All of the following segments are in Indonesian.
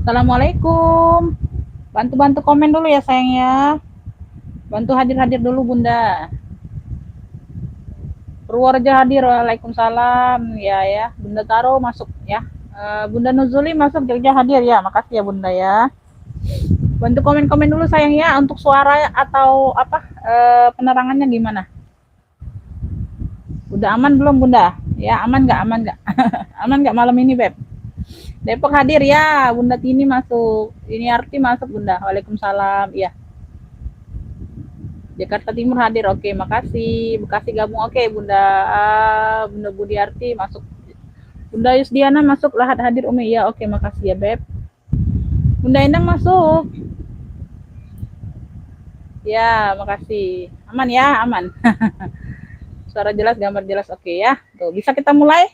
Assalamualaikum. Bantu-bantu komen dulu ya sayang ya. Bantu hadir-hadir dulu Bunda. Purworejo hadir. Waalaikumsalam. Ya. Bunda Taro masuk ya. Bunda Nuzuli masuk, Jogja hadir ya. Makasih ya Bunda ya. Bantu komen-komen dulu sayang ya untuk suara atau apa penerangannya gimana? Udah aman belum Bunda? Ya aman nggak? Aman nggak? Aman nggak malam ini Beb? Depok hadir ya. Bunda Tini masuk. Ini Arti masuk Bunda. Waalaikumsalam. Iya. Jakarta Timur hadir, oke, makasih. Bekasi gabung, oke, Bunda Bunda Budiarti masuk. Bunda Yusdiana masuk, Lahat hadir, Umi, ya, oke, makasih ya, Beb. Bunda Endang masuk. Ya, makasih. Aman ya, aman. Suara jelas, gambar jelas, oke ya. Tuh, bisa kita mulai?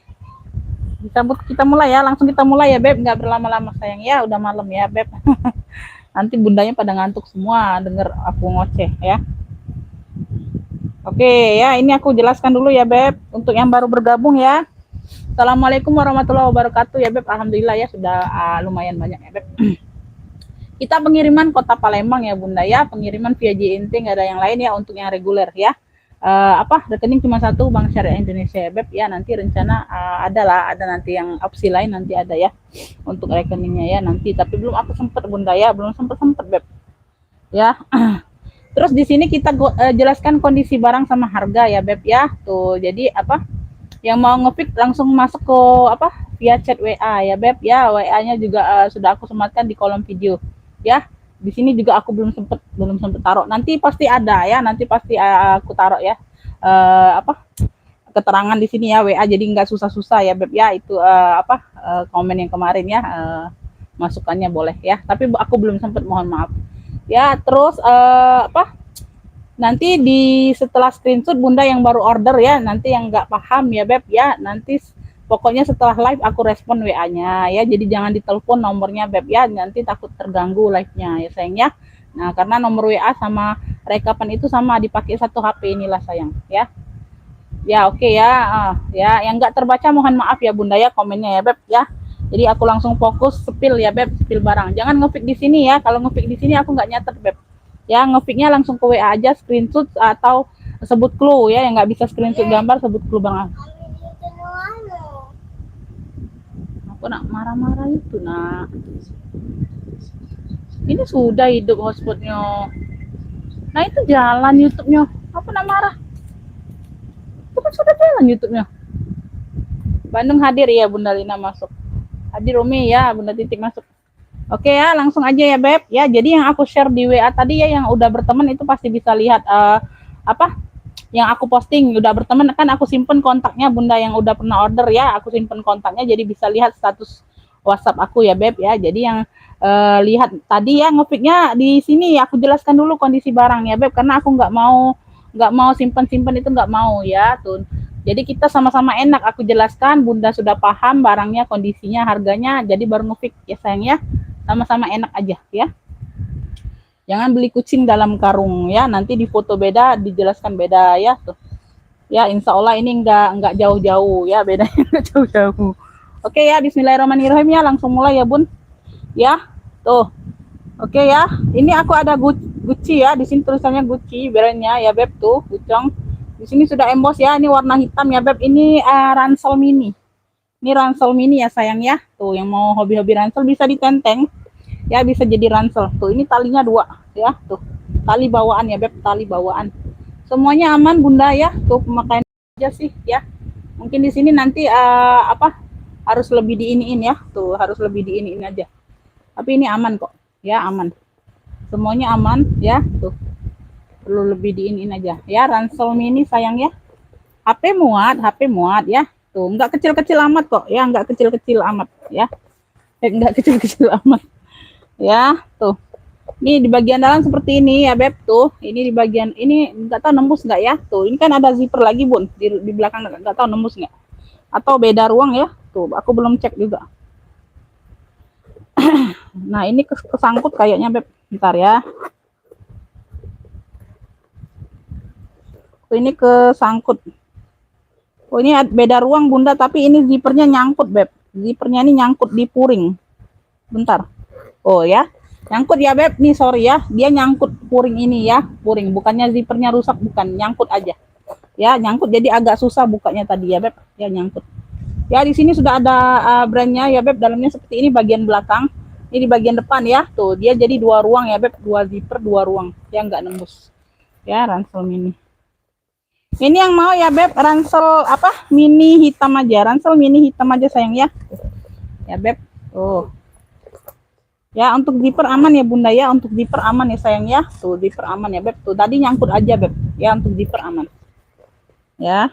Bisa kita mulai ya, langsung kita mulai ya, Beb. Nggak berlama-lama sayang ya, udah malam ya, Beb. Nanti bundanya pada ngantuk semua denger aku ngoceh ya. Oke ya, ini aku jelaskan dulu ya Beb, untuk yang baru bergabung ya. Assalamualaikum warahmatullahi wabarakatuh ya Beb, alhamdulillah ya sudah lumayan banyak ya Beb. Kita pengiriman kota Palembang ya Bunda ya, pengiriman via JNT, nggak ada yang lain ya untuk yang reguler ya. Rekening cuma satu, Bank Syariah Indonesia ya Beb ya, nanti rencana ada nanti yang opsi lain nanti ada ya untuk rekeningnya ya nanti, tapi belum aku sempet Bunda ya, belum sempet Beb ya. Terus di sini kita jelaskan kondisi barang sama harga ya Beb ya. Tuh, jadi yang mau ngepick langsung masuk ke via chat WA ya Beb ya. WA-nya juga sudah aku sematkan di kolom video ya. Di sini juga aku belum sempet taruh. Nanti pasti ada ya, nanti pasti aku taruh ya. Keterangan di sini ya WA, jadi nggak susah-susah ya Beb ya. Itu komen yang kemarin ya, masukannya boleh ya. Tapi aku belum sempet, mohon maaf. Ya, terus nanti setelah screenshot Bunda yang baru order ya, nanti yang nggak paham ya Beb ya, nanti pokoknya setelah live aku respon WA-nya ya, jadi jangan ditelepon nomornya Beb ya, nanti takut terganggu live-nya ya sayang ya. Nah, karena nomor WA sama rekapan itu sama, dipakai satu HP inilah sayang ya. Ya oke ya, ya yang nggak terbaca mohon maaf ya Bunda ya, komennya ya Beb ya. Jadi aku langsung fokus spill ya Beb, spill barang. Jangan ngepick di sini ya. Kalau ngepick di sini aku nggak nyatet Beb. Ya ngepicknya langsung ke WA aja, screenshot atau sebut clue ya. Yang nggak bisa screenshot gambar sebut clue bang. Aku nak marah-marah itu nak. Ini sudah hidup hotspotnya. Nah itu jalan YouTube-nya. Apa nak marah? Itu kan sudah jalan YouTube-nya. Bandung hadir ya Bunda Lina masuk. Hadir Umi ya, Bunda Titik masuk. Oke ya, langsung aja ya Beb ya. Jadi yang aku share di WA tadi ya, yang udah berteman itu pasti bisa lihat yang aku posting udah berteman, kan aku simpen kontaknya Bunda yang udah pernah order ya, aku simpen kontaknya jadi bisa lihat status WhatsApp aku ya Beb ya. Jadi yang lihat tadi ya ngepicknya di sini aku jelaskan dulu kondisi barang ya Beb, karena aku nggak mau simpen itu, nggak mau ya tuh. Jadi kita sama-sama enak, aku jelaskan, Bunda sudah paham barangnya, kondisinya, harganya, jadi baru ngepick ya sayang ya. Sama-sama enak aja ya. Jangan beli kucing dalam karung ya, nanti di foto beda, dijelaskan beda ya tuh. Ya insya Allah ini nggak jauh-jauh ya, bedanya nggak jauh-jauh. Oke ya, bismillahirrahmanirrahim ya, langsung mulai ya Bun. Ya, tuh. Oke ya, ini aku ada Gucci ya, di sini tulisannya Gucci brandnya ya Beb tuh, Gucong. Di sini sudah emboss ya, ini warna hitam ya Beb, ini ransel mini. Ini ransel mini ya sayang ya, tuh yang mau hobi-hobi ransel bisa ditenteng ya, bisa jadi ransel. Tuh ini talinya 2 ya, tuh tali bawaan ya Beb, tali bawaan. Semuanya aman Bunda ya, tuh pemakaian aja sih ya. Mungkin di sini nanti harus lebih diiniin ya, tuh harus lebih diiniin aja. Tapi ini aman kok ya, aman. Semuanya aman ya, tuh perlu lebih diinin aja ya. Ransel mini sayang ya, HP muat ya, tuh nggak kecil-kecil amat kok ya, nggak kecil-kecil amat ya, nggak kecil-kecil amat ya. Tuh ini di bagian dalam seperti ini ya Beb, tuh ini di bagian ini nggak tahu nembus nggak ya, tuh ini kan ada zipper lagi Bun di belakang, nggak tahu nembus nggak atau beda ruang ya, tuh aku belum cek juga. Nah ini kesangkut kayaknya Beb, bentar ya. Ini kesangkut. Oh ini beda ruang Bunda, tapi ini zippernya nyangkut Beb. Zippernya ini nyangkut di puring. Bentar. Oh ya, nyangkut ya Beb. Nih sorry ya, dia nyangkut puring ini ya, puring. Bukannya zippernya rusak, bukan, nyangkut aja. Ya, nyangkut jadi agak susah bukanya tadi ya Beb. Ya nyangkut. Ya di sini sudah ada brandnya ya Beb. Dalamnya seperti ini bagian belakang. Ini di bagian depan ya. Tuh dia jadi 2 ruang ya Beb. 2 zipper 2 ruang. Ya nggak nembus. Ya ransel mini. Ini yang mau ya Beb, ransel apa? Mini hitam aja. Ransel mini hitam aja sayang ya. Ya Beb. Tuh. Ya untuk zipper aman ya Bunda ya. Untuk zipper aman ya sayang ya. Tuh zipper aman ya Beb. Tuh tadi nyangkut aja Beb. Ya untuk zipper aman. Ya.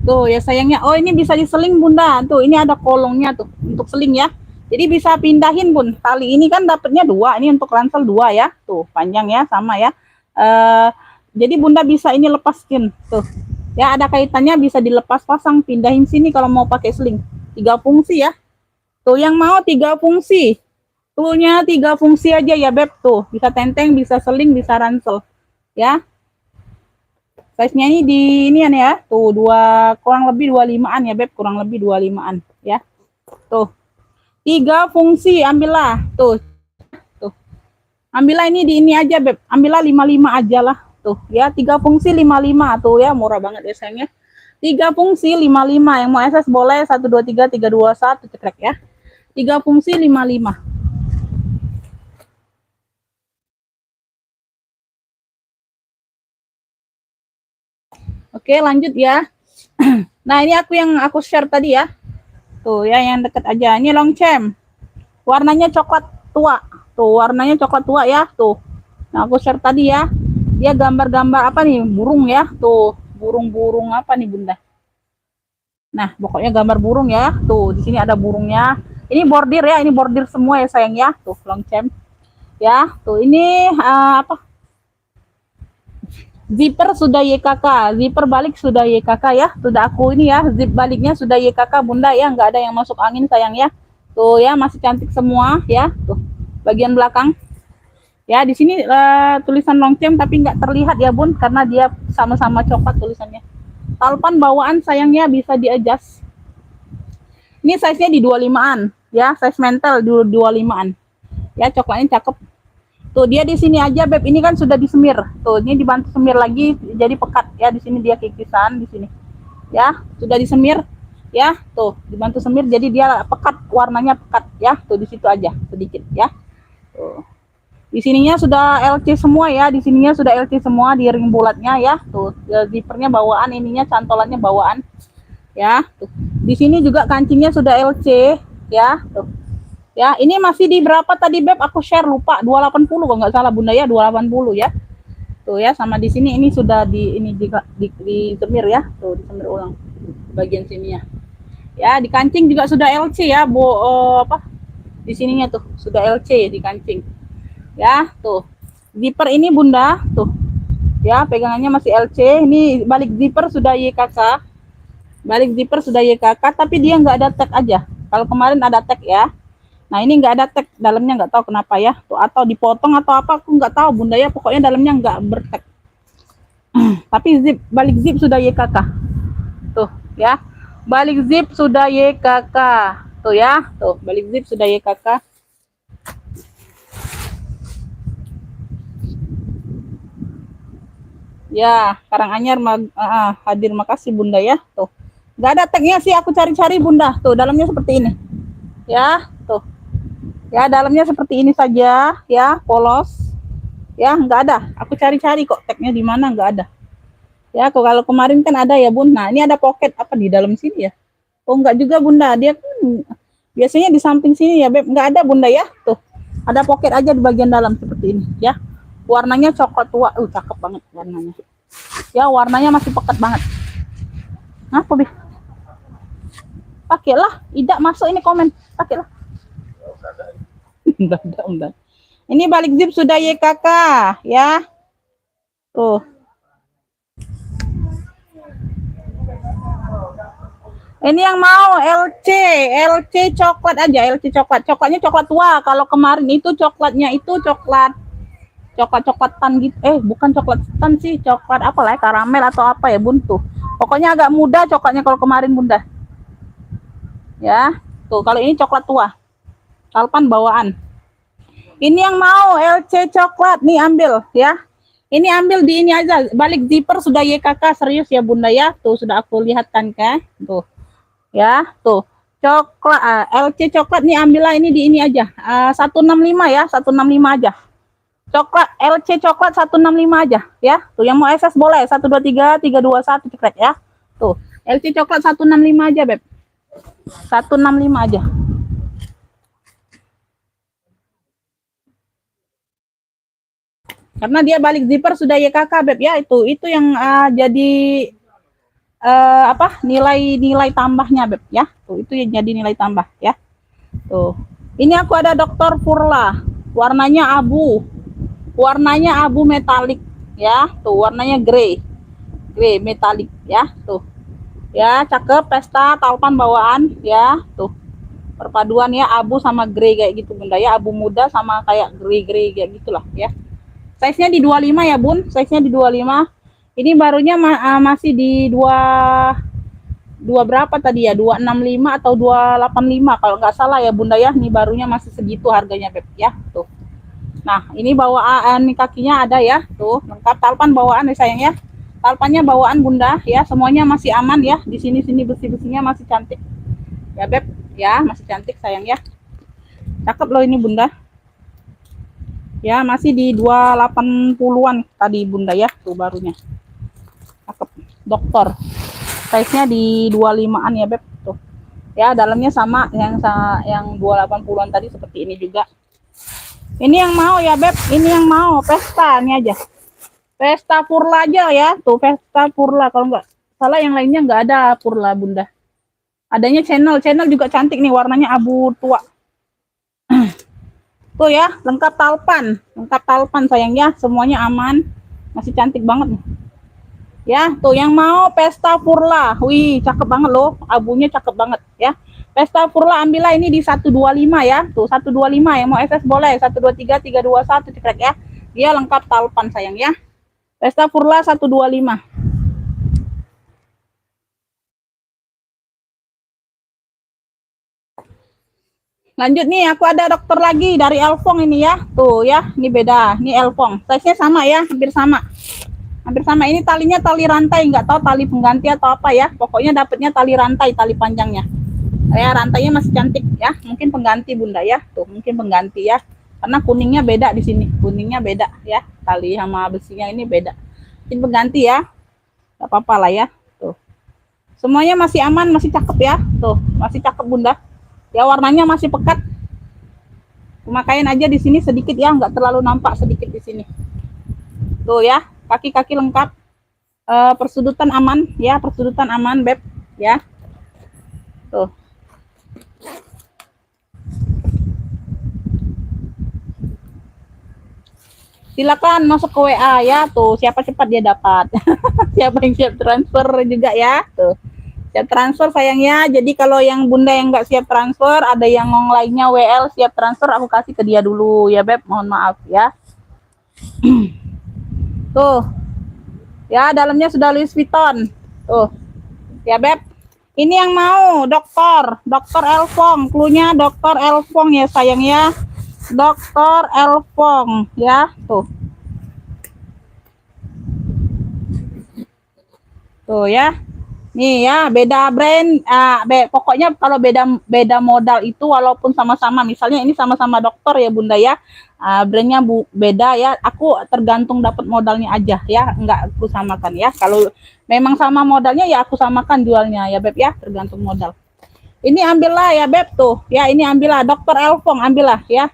Tuh ya sayangnya. Oh ini bisa diseling Bunda. Tuh ini ada kolongnya tuh untuk seling ya. Jadi bisa pindahin Bun. Tali ini kan dapatnya 2. Ini untuk ransel 2 ya. Tuh panjang ya sama ya. Jadi Bunda bisa ini lepaskin tuh. Ya ada kaitannya bisa dilepas pasang pindahin sini kalau mau pakai seling. 3 fungsi ya. Tuh yang mau 3 fungsi. Toolnya 3 fungsi aja ya Beb tuh. Bisa tenteng, bisa seling, bisa ransel. Ya. Size-nya ini di ini ya. Tuh kurang lebih 25-an ya Beb, kurang lebih 25-an ya. Tuh. 3 fungsi ambillah. Tuh. Tuh. Ambillah ini di ini aja Beb. Ambillah 55 aja lah. Tuh ya, 3 fungsi 55 tuh ya, murah banget ya sayangnya. 3 fungsi 55. Yang mau SS boleh 1 2 3 3 2 1 cekrek ya. 3 fungsi 55. Oke, lanjut ya. Nah, ini aku share tadi ya. Tuh ya, yang deket aja. Ini Longchamp. Warnanya coklat tua. Tuh, warnanya coklat tua ya. Tuh. Nah, aku share tadi ya. Dia gambar-gambar apa nih? Burung ya. Tuh, burung-burung apa nih, Bunda? Nah, pokoknya gambar burung ya. Tuh, di sini ada burungnya. Ini bordir ya, ini bordir semua ya sayang ya. Tuh, Longchamp. Ya, tuh ini apa? Zipper sudah YKK, zipper balik sudah YKK ya. Sudah aku ini ya, zip baliknya sudah YKK Bunda ya, nggak ada yang masuk angin sayang ya. Tuh ya, masih cantik semua ya. Tuh, bagian belakang. Ya, di sini tulisan Longchamp tapi nggak terlihat ya Bun, karena dia sama-sama coklat tulisannya. Talpan bawaan sayangnya bisa di-adjust. Ini size-nya di 25-an ya, size mental di 25-an. Ya, coklatnya cakep. Tuh dia di sini aja Beb, ini kan sudah disemir. Tuh ini dibantu semir lagi jadi pekat ya, di sini dia kikisan di sini. Ya, sudah disemir ya. Tuh, dibantu semir jadi dia pekat, warnanya pekat ya. Tuh di situ aja sedikit ya. Tuh. Di sininya sudah LC semua ya, di sininya sudah LC semua di ring bulatnya ya. Tuh, zippernya bawaan, ininya cantolannya bawaan. Ya, tuh. Di sini juga kancingnya sudah LC ya. Tuh. Ya, ini masih di berapa tadi Beb? Aku share lupa, 280 kalau nggak salah Bunda ya, 280 ya. Tuh ya, sama di sini ini sudah di semir ya. Tuh, disemir ulang bagian sininya. Ya, di kancing juga sudah LC ya, apa? Di sininya tuh sudah LC di kancing. Ya, tuh. Zipper ini Bunda, tuh. Ya, pegangannya masih LC. Ini balik zipper sudah YKK. Balik zipper sudah YKK, tapi dia nggak ada tag aja. Kalau kemarin ada tag ya. Nah ini nggak ada tag dalamnya, nggak tahu kenapa ya. Tuh, atau dipotong atau apa, aku nggak tahu Bunda ya. Pokoknya dalamnya nggak bertag. Tapi balik zip sudah YKK. Tuh ya, balik zip sudah YKK. Tuh ya, tuh balik zip sudah YKK. Ya, Karanganyar hadir, makasih Bunda ya. Tuh, nggak ada tagnya sih, aku cari-cari Bunda. Tuh dalamnya seperti ini. Ya, tuh. Ya, dalamnya seperti ini saja, ya, polos. Ya, nggak ada. Aku cari-cari kok tagnya di mana, nggak ada. Ya, kalau kemarin kan ada ya, Bun. Nah, ini ada pocket apa di dalam sini ya? Oh, nggak juga, Bunda. Dia kan biasanya di samping sini ya, Beb. Nggak ada, Bunda ya. Tuh, ada pocket aja di bagian dalam seperti ini, ya. Warnanya coklat tua. Cakep banget warnanya. Ya, warnanya masih pekat banget. Apa, Bi? Pakailah. Ida masuk ini komen. Pakailah. Enggak. Ini balik zip sudah YKK ya. Tuh. Ini yang mau LC coklat aja, LC coklat. Coklatnya coklat tua. Kalau kemarin itu coklatnya itu coklat-coklatan gitu. Bukan coklat tan sih, coklat apa lah, karamel atau apa ya, Bun tuh. Pokoknya agak muda coklatnya kalau kemarin Bunda. Ya. Tuh, kalau ini coklat tua. Talpan bawaan. Ini yang mau LC coklat nih ambil ya. Ini ambil di ini aja, balik zipper sudah YKK, serius ya Bunda ya. Tuh sudah aku lihatkan kan. Tuh. Ya, tuh. Coklat LC coklat nih ambillah ini di ini aja. 165 ya, 165 aja. Coklat LC coklat 165 aja ya. Tuh yang mau SS boleh 123 321 cekrek ya. Tuh, LC coklat 165 aja, Beb. 165 aja. Karena dia balik zipper sudah YKK, Beb ya. Itu yang jadi apa? Nilai tambahnya, Beb ya. Tuh, itu yang jadi nilai tambah ya. Tuh. Ini aku ada Dr. Furla. Warnanya abu. Warnanya abu metalik ya. Tuh, warnanya grey. Grey metalik ya. Tuh. Ya, cakep, pesta talpan bawaan ya. Tuh. Perpaduan ya abu sama grey kayak gitu Bunda ya. Abu muda sama kayak grey-grey kayak gitulah ya. Size-nya di 25 ya Bun. Size-nya di 25. Ini barunya masih di 2 berapa tadi ya? 265 atau 285 kalau nggak salah ya Bunda ya. Ini barunya masih segitu harganya Beb ya. Tuh. Nah, ini bawaan ini kakinya ada ya. Tuh, lengkap talpan bawaan ya sayang ya. Talpannya bawaan Bunda ya. Semuanya masih aman ya. Di sini besi-besinya masih cantik. Ya Beb, ya, masih cantik sayang ya. Cakep loh ini Bunda. Ya, masih di 280-an tadi Bunda ya. Tuh barunya. Cakep. Dokter. Size-nya di 25-an ya Beb. Tuh. Ya, dalamnya sama yang 280-an tadi seperti ini juga. Ini yang mau ya Beb, ini yang mau pesta ini aja. Pesta Purla aja ya, tuh pesta Purla kalau nggak salah yang lainnya nggak ada Purla Bunda. Adanya channel juga cantik nih warnanya abu tua. Tuh ya, lengkap talpan sayangnya, semuanya aman, masih cantik banget nih. Ya, tuh yang mau pesta Purla, wih cakep banget loh, abunya cakep banget ya. Pesta Purla ambillah ini di 125 ya. Tuh 125 yang mau SS boleh 123 321 cekrek ya. Dia lengkap talpan sayang ya. Pesta Purla 125. Lanjut nih, aku ada dokter lagi dari Elfong ini ya. Tuh ya, ini beda. Ini Elfong. Size-nya sama ya, hampir sama. Hampir sama. Ini talinya tali rantai, nggak tahu tali pengganti atau apa ya. Pokoknya dapatnya tali rantai, tali panjangnya. Ya, rantainya masih cantik ya. Mungkin pengganti Bunda ya. Tuh, mungkin pengganti ya. Karena kuningnya beda di sini. Kuningnya beda ya. Tali sama besinya ini beda. Mungkin pengganti ya. Gak apa-apa lah ya. Tuh. Semuanya masih aman, masih cakep ya. Tuh, masih cakep Bunda. Ya, warnanya masih pekat. Pemakaian aja di sini sedikit ya, nggak terlalu nampak sedikit di sini. Tuh ya, kaki-kaki lengkap. Persudutan aman ya, persudutan aman Beb ya. Tuh. Silakan masuk ke WA ya. Tuh, siapa cepat dia dapat. Siapa yang siap transfer juga ya. Tuh. Siap transfer sayangnya. Jadi kalau yang Bunda yang nggak siap transfer, ada yang lainnya WL siap transfer, aku kasih ke dia dulu ya Beb. Mohon maaf ya. Tuh. Ya, dalamnya sudah Louis Vuitton. Tuh. Ya Beb. Ini yang mau Dokter Elfong. Cluenya Dokter Elfong ya sayang ya. Dokter Elfong ya, tuh. Tuh ya. Nih ya, beda brand, pokoknya kalau beda modal itu walaupun sama-sama, misalnya ini sama-sama dokter ya Bunda ya. Brandnya beda ya. Aku tergantung dapat modalnya aja ya, enggak aku samakan ya. Kalau memang sama modalnya ya aku samakan jualnya ya Beb ya, tergantung modal. Ini ambillah ya Beb tuh. Ya, ini ambillah Dokter Elfong, ambillah ya.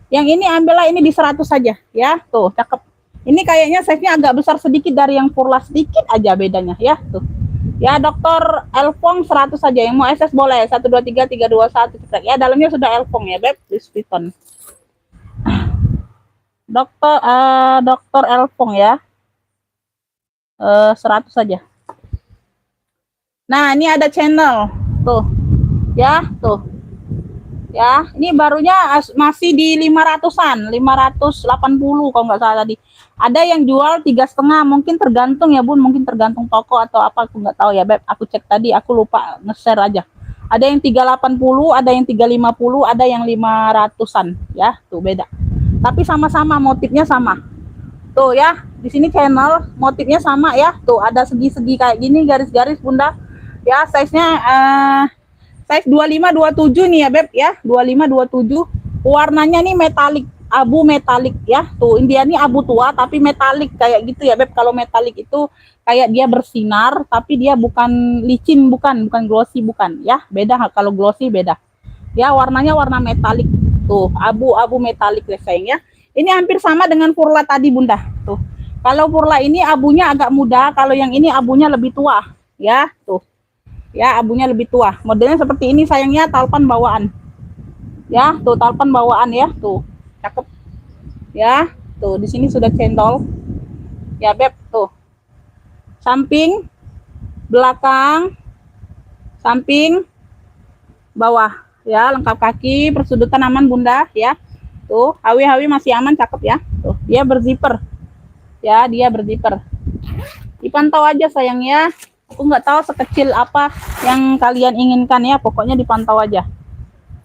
Yang ini ambillah ini di 100 saja ya. Tuh, cakep. Ini kayaknya size-nya agak besar sedikit dari yang Purla, sedikit aja bedanya ya. Tuh. Ya, Dokter Elfong 100 saja. Yang mau SS boleh 123 321 cekrek. Ya, dalamnya sudah Elfong ya, Beb. Louis Vuitton. Dokter Elfong ya. 100 saja. Nah, ini ada channel. Tuh. Ya, tuh. Ya, ini barunya masih di 500-an, 580 kalau nggak salah tadi. Ada yang jual 3,5, mungkin tergantung ya Bun, mungkin tergantung toko atau apa, aku nggak tahu ya Beb. Aku cek tadi, aku lupa nge-share aja. Ada yang 380, ada yang 350, ada yang 500-an ya. Tuh beda. Tapi sama-sama motifnya sama. Tuh ya, di sini channel motifnya sama ya. Tuh ada segi-segi kayak gini garis-garis Bunda. Ya, size-nya size 25-27 nih ya Beb ya. 25-27. Warnanya nih metalik, abu metalik ya. Tuh, India nih abu tua tapi metalik kayak gitu ya Beb. Kalau metalik itu kayak dia bersinar tapi dia bukan licin, bukan glossy, bukan ya. Beda kalau glossy beda. Ya, warnanya warna metalik. Tuh, abu-abu metalik deh sayang ya. Ini hampir sama dengan Purla tadi Bunda. Tuh. Kalau Purla ini abunya agak muda, kalau yang ini abunya lebih tua ya. Tuh. Ya, abunya lebih tua. Modelnya seperti ini sayangnya, talpan bawaan. Ya, tuh talpan bawaan ya. Tuh. Cakep. Ya, tuh di sini sudah cendol. Ya, Beb, tuh. Samping, belakang, samping, bawah ya, lengkap kaki, persudutan aman Bunda ya. Tuh, hawi-hawi masih aman, cakep ya. Tuh, dia berzipper. Ya, dia berzipper. Dipantau aja sayang ya. Aku nggak tahu sekecil apa yang kalian inginkan ya, pokoknya dipantau aja.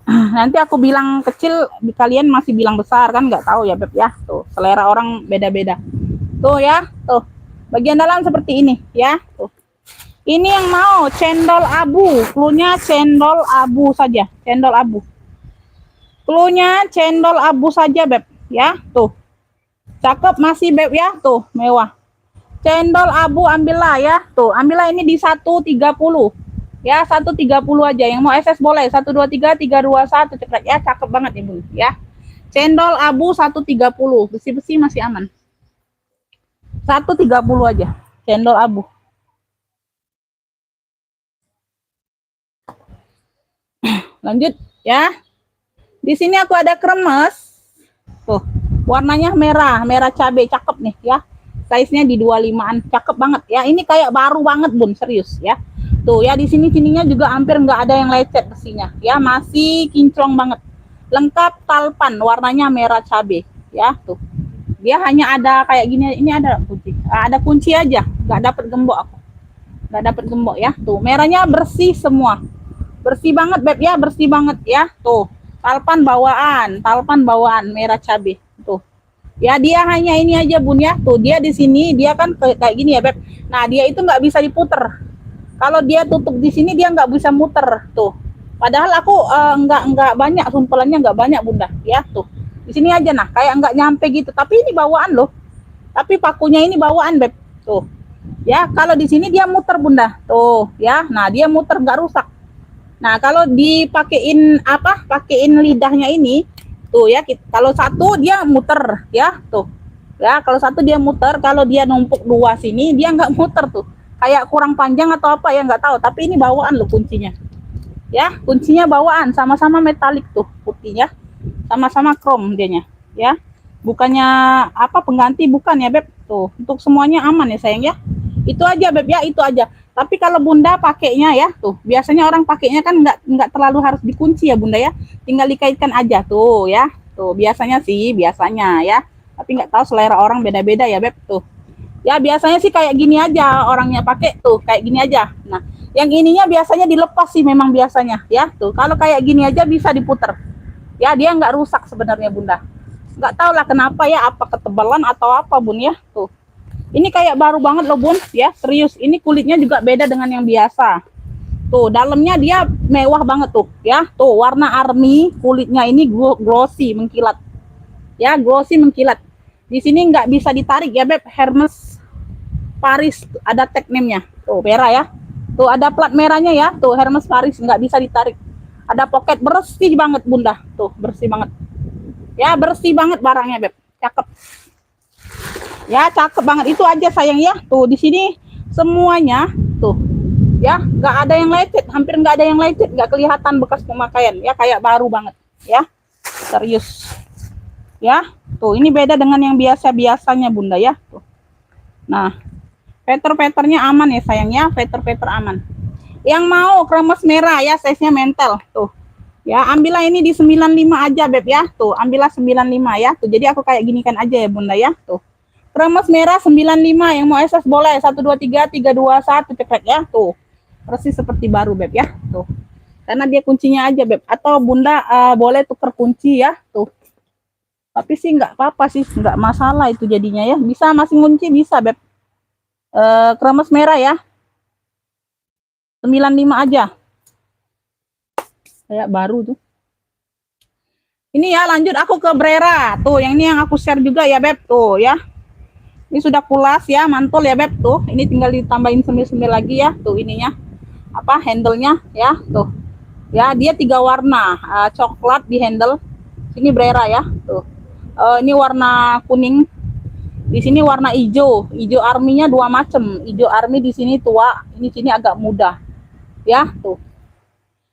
Nanti aku bilang kecil, kalian masih bilang besar kan, nggak tahu ya Beb ya. Tuh, selera orang beda-beda. Tuh ya, tuh. Bagian dalam seperti ini ya. Tuh. Ini yang mau cendol abu, cluenya cendol abu saja, cendol abu. Cluenya cendol abu saja Beb ya. Tuh. Cakep masih Beb ya. Tuh, mewah. Cendol abu ambillah ya. Tuh, ambillah ini di 130. Ya, 130 aja. Yang mau SS boleh. 123 321 cekrek ya, cakep banget Ibu ya. Cendol abu 130. Besi-besi masih aman. 130 aja. Cendol abu. Lanjut ya. Di sini aku ada kremes. Tuh, warnanya merah, merah cabai, cakep nih ya. Size-nya di 25-an, cakep banget ya. Ini kayak baru banget Bun, serius ya. Tuh ya, di sininya juga hampir nggak ada yang lecet besinya ya, masih kinclong banget. Lengkap talpan, warnanya merah cabai ya. Tuh. Dia hanya ada kayak gini, ini ada kunci. Ada kunci aja, nggak dapat gembok aku. Nggak dapat gembok ya. Tuh, merahnya bersih semua. Bersih banget Beb ya, bersih banget ya. Tuh, talpan bawaan merah cabai. Tuh. Ya, dia hanya ini aja Bun ya. Tuh, dia di sini dia kan kayak gini ya Beb. Nah, dia itu nggak bisa diputer. Kalau dia tutup di sini dia nggak bisa muter. Tuh. Padahal aku nggak banyak, sumpelannya nggak banyak Bunda ya. Tuh. Di sini aja nah, kayak nggak nyampe gitu. Tapi ini bawaan loh. Tapi pakunya ini bawaan Beb. Tuh. Ya, kalau di sini dia muter Bunda. Tuh, ya. Nah, dia muter nggak rusak. Nah, kalau dipakein apa? Pakein lidahnya ini, tuh ya. Kalau satu dia muter, ya, tuh. Ya, kalau satu dia muter, kalau dia numpuk dua sini dia nggak muter tuh. Kayak kurang panjang atau apa ya nggak tahu. Tapi ini bawaan loh kuncinya. Ya, kuncinya bawaan, sama-sama metalik tuh putihnya. Sama-sama krom dianya, ya. Bukannya apa pengganti, bukan ya Beb. Tuh, untuk semuanya aman ya sayang ya. Itu aja Beb ya, itu aja. Tapi kalau Bunda pakainya ya, tuh biasanya orang pakainya kan nggak terlalu harus dikunci ya Bunda ya, tinggal dikaitkan aja tuh ya, tuh biasanya sih biasanya ya, tapi nggak tahu selera orang beda-beda ya Beb. Tuh ya, biasanya sih kayak gini aja orangnya pakai tuh, kayak gini aja. Nah, yang ininya biasanya dilepas sih memang biasanya ya. Tuh kalau kayak gini aja bisa diputer ya, dia nggak rusak sebenarnya Bunda. Nggak tahu lah kenapa ya, apa ketebalan atau apa Bun ya. Tuh ini kayak baru banget loh Bun ya, serius. Ini kulitnya juga beda dengan yang biasa. Tuh, dalamnya dia mewah banget tuh ya. Tuh, warna army, kulitnya ini glossy, mengkilat. Ya, glossy mengkilat. Di sini nggak bisa ditarik ya Beb, Hermes Paris ada tag name-nya. Tuh, merah ya. Tuh, ada plat merahnya ya. Tuh, Hermes Paris nggak bisa ditarik. Ada pocket, bersih banget Bunda. Tuh, bersih banget. Ya, bersih banget barangnya Beb. Cakep. Ya, cakep banget, itu aja sayang ya. Tuh di sini semuanya tuh ya, nggak ada yang lecet, hampir nggak ada yang lecet, nggak kelihatan bekas pemakaian ya, kayak baru banget ya, serius ya. Tuh ini beda dengan yang biasanya Bunda ya. Tuh, nah veter-veternya aman ya sayang ya, veter-veter aman. Yang mau kremes merah ya, size nya mentel tuh ya, ambillah ini di 95 aja Beb ya. Tuh ambillah 95 ya. Tuh jadi aku kayak gini kan aja ya Bunda ya. Tuh kremes merah 95, yang mau SS boleh 123 321 cekrek ya. Tuh persis seperti baru Beb ya. Tuh karena dia kuncinya aja beb, atau bunda boleh tuker kunci ya tuh, tapi sih nggak apa-apa sih, nggak masalah itu jadinya ya, bisa masing kunci bisa beb. Kremes merah ya 95 aja, kayak baru tuh. Ini ya lanjut aku ke Brera tuh, yang ini yang aku share juga ya beb tuh ya. Ini sudah pulas ya, mantul ya beb tuh. Ini tinggal ditambahin semir-semir lagi ya tuh ininya, apa handle-nya ya tuh. Ya dia 3 warna, coklat di handle. Sini Brera ya tuh. Ini warna kuning. Di sini warna hijau. Hijau arminya 2 macam. Hijau army di sini tua, ini sini agak muda. Ya tuh.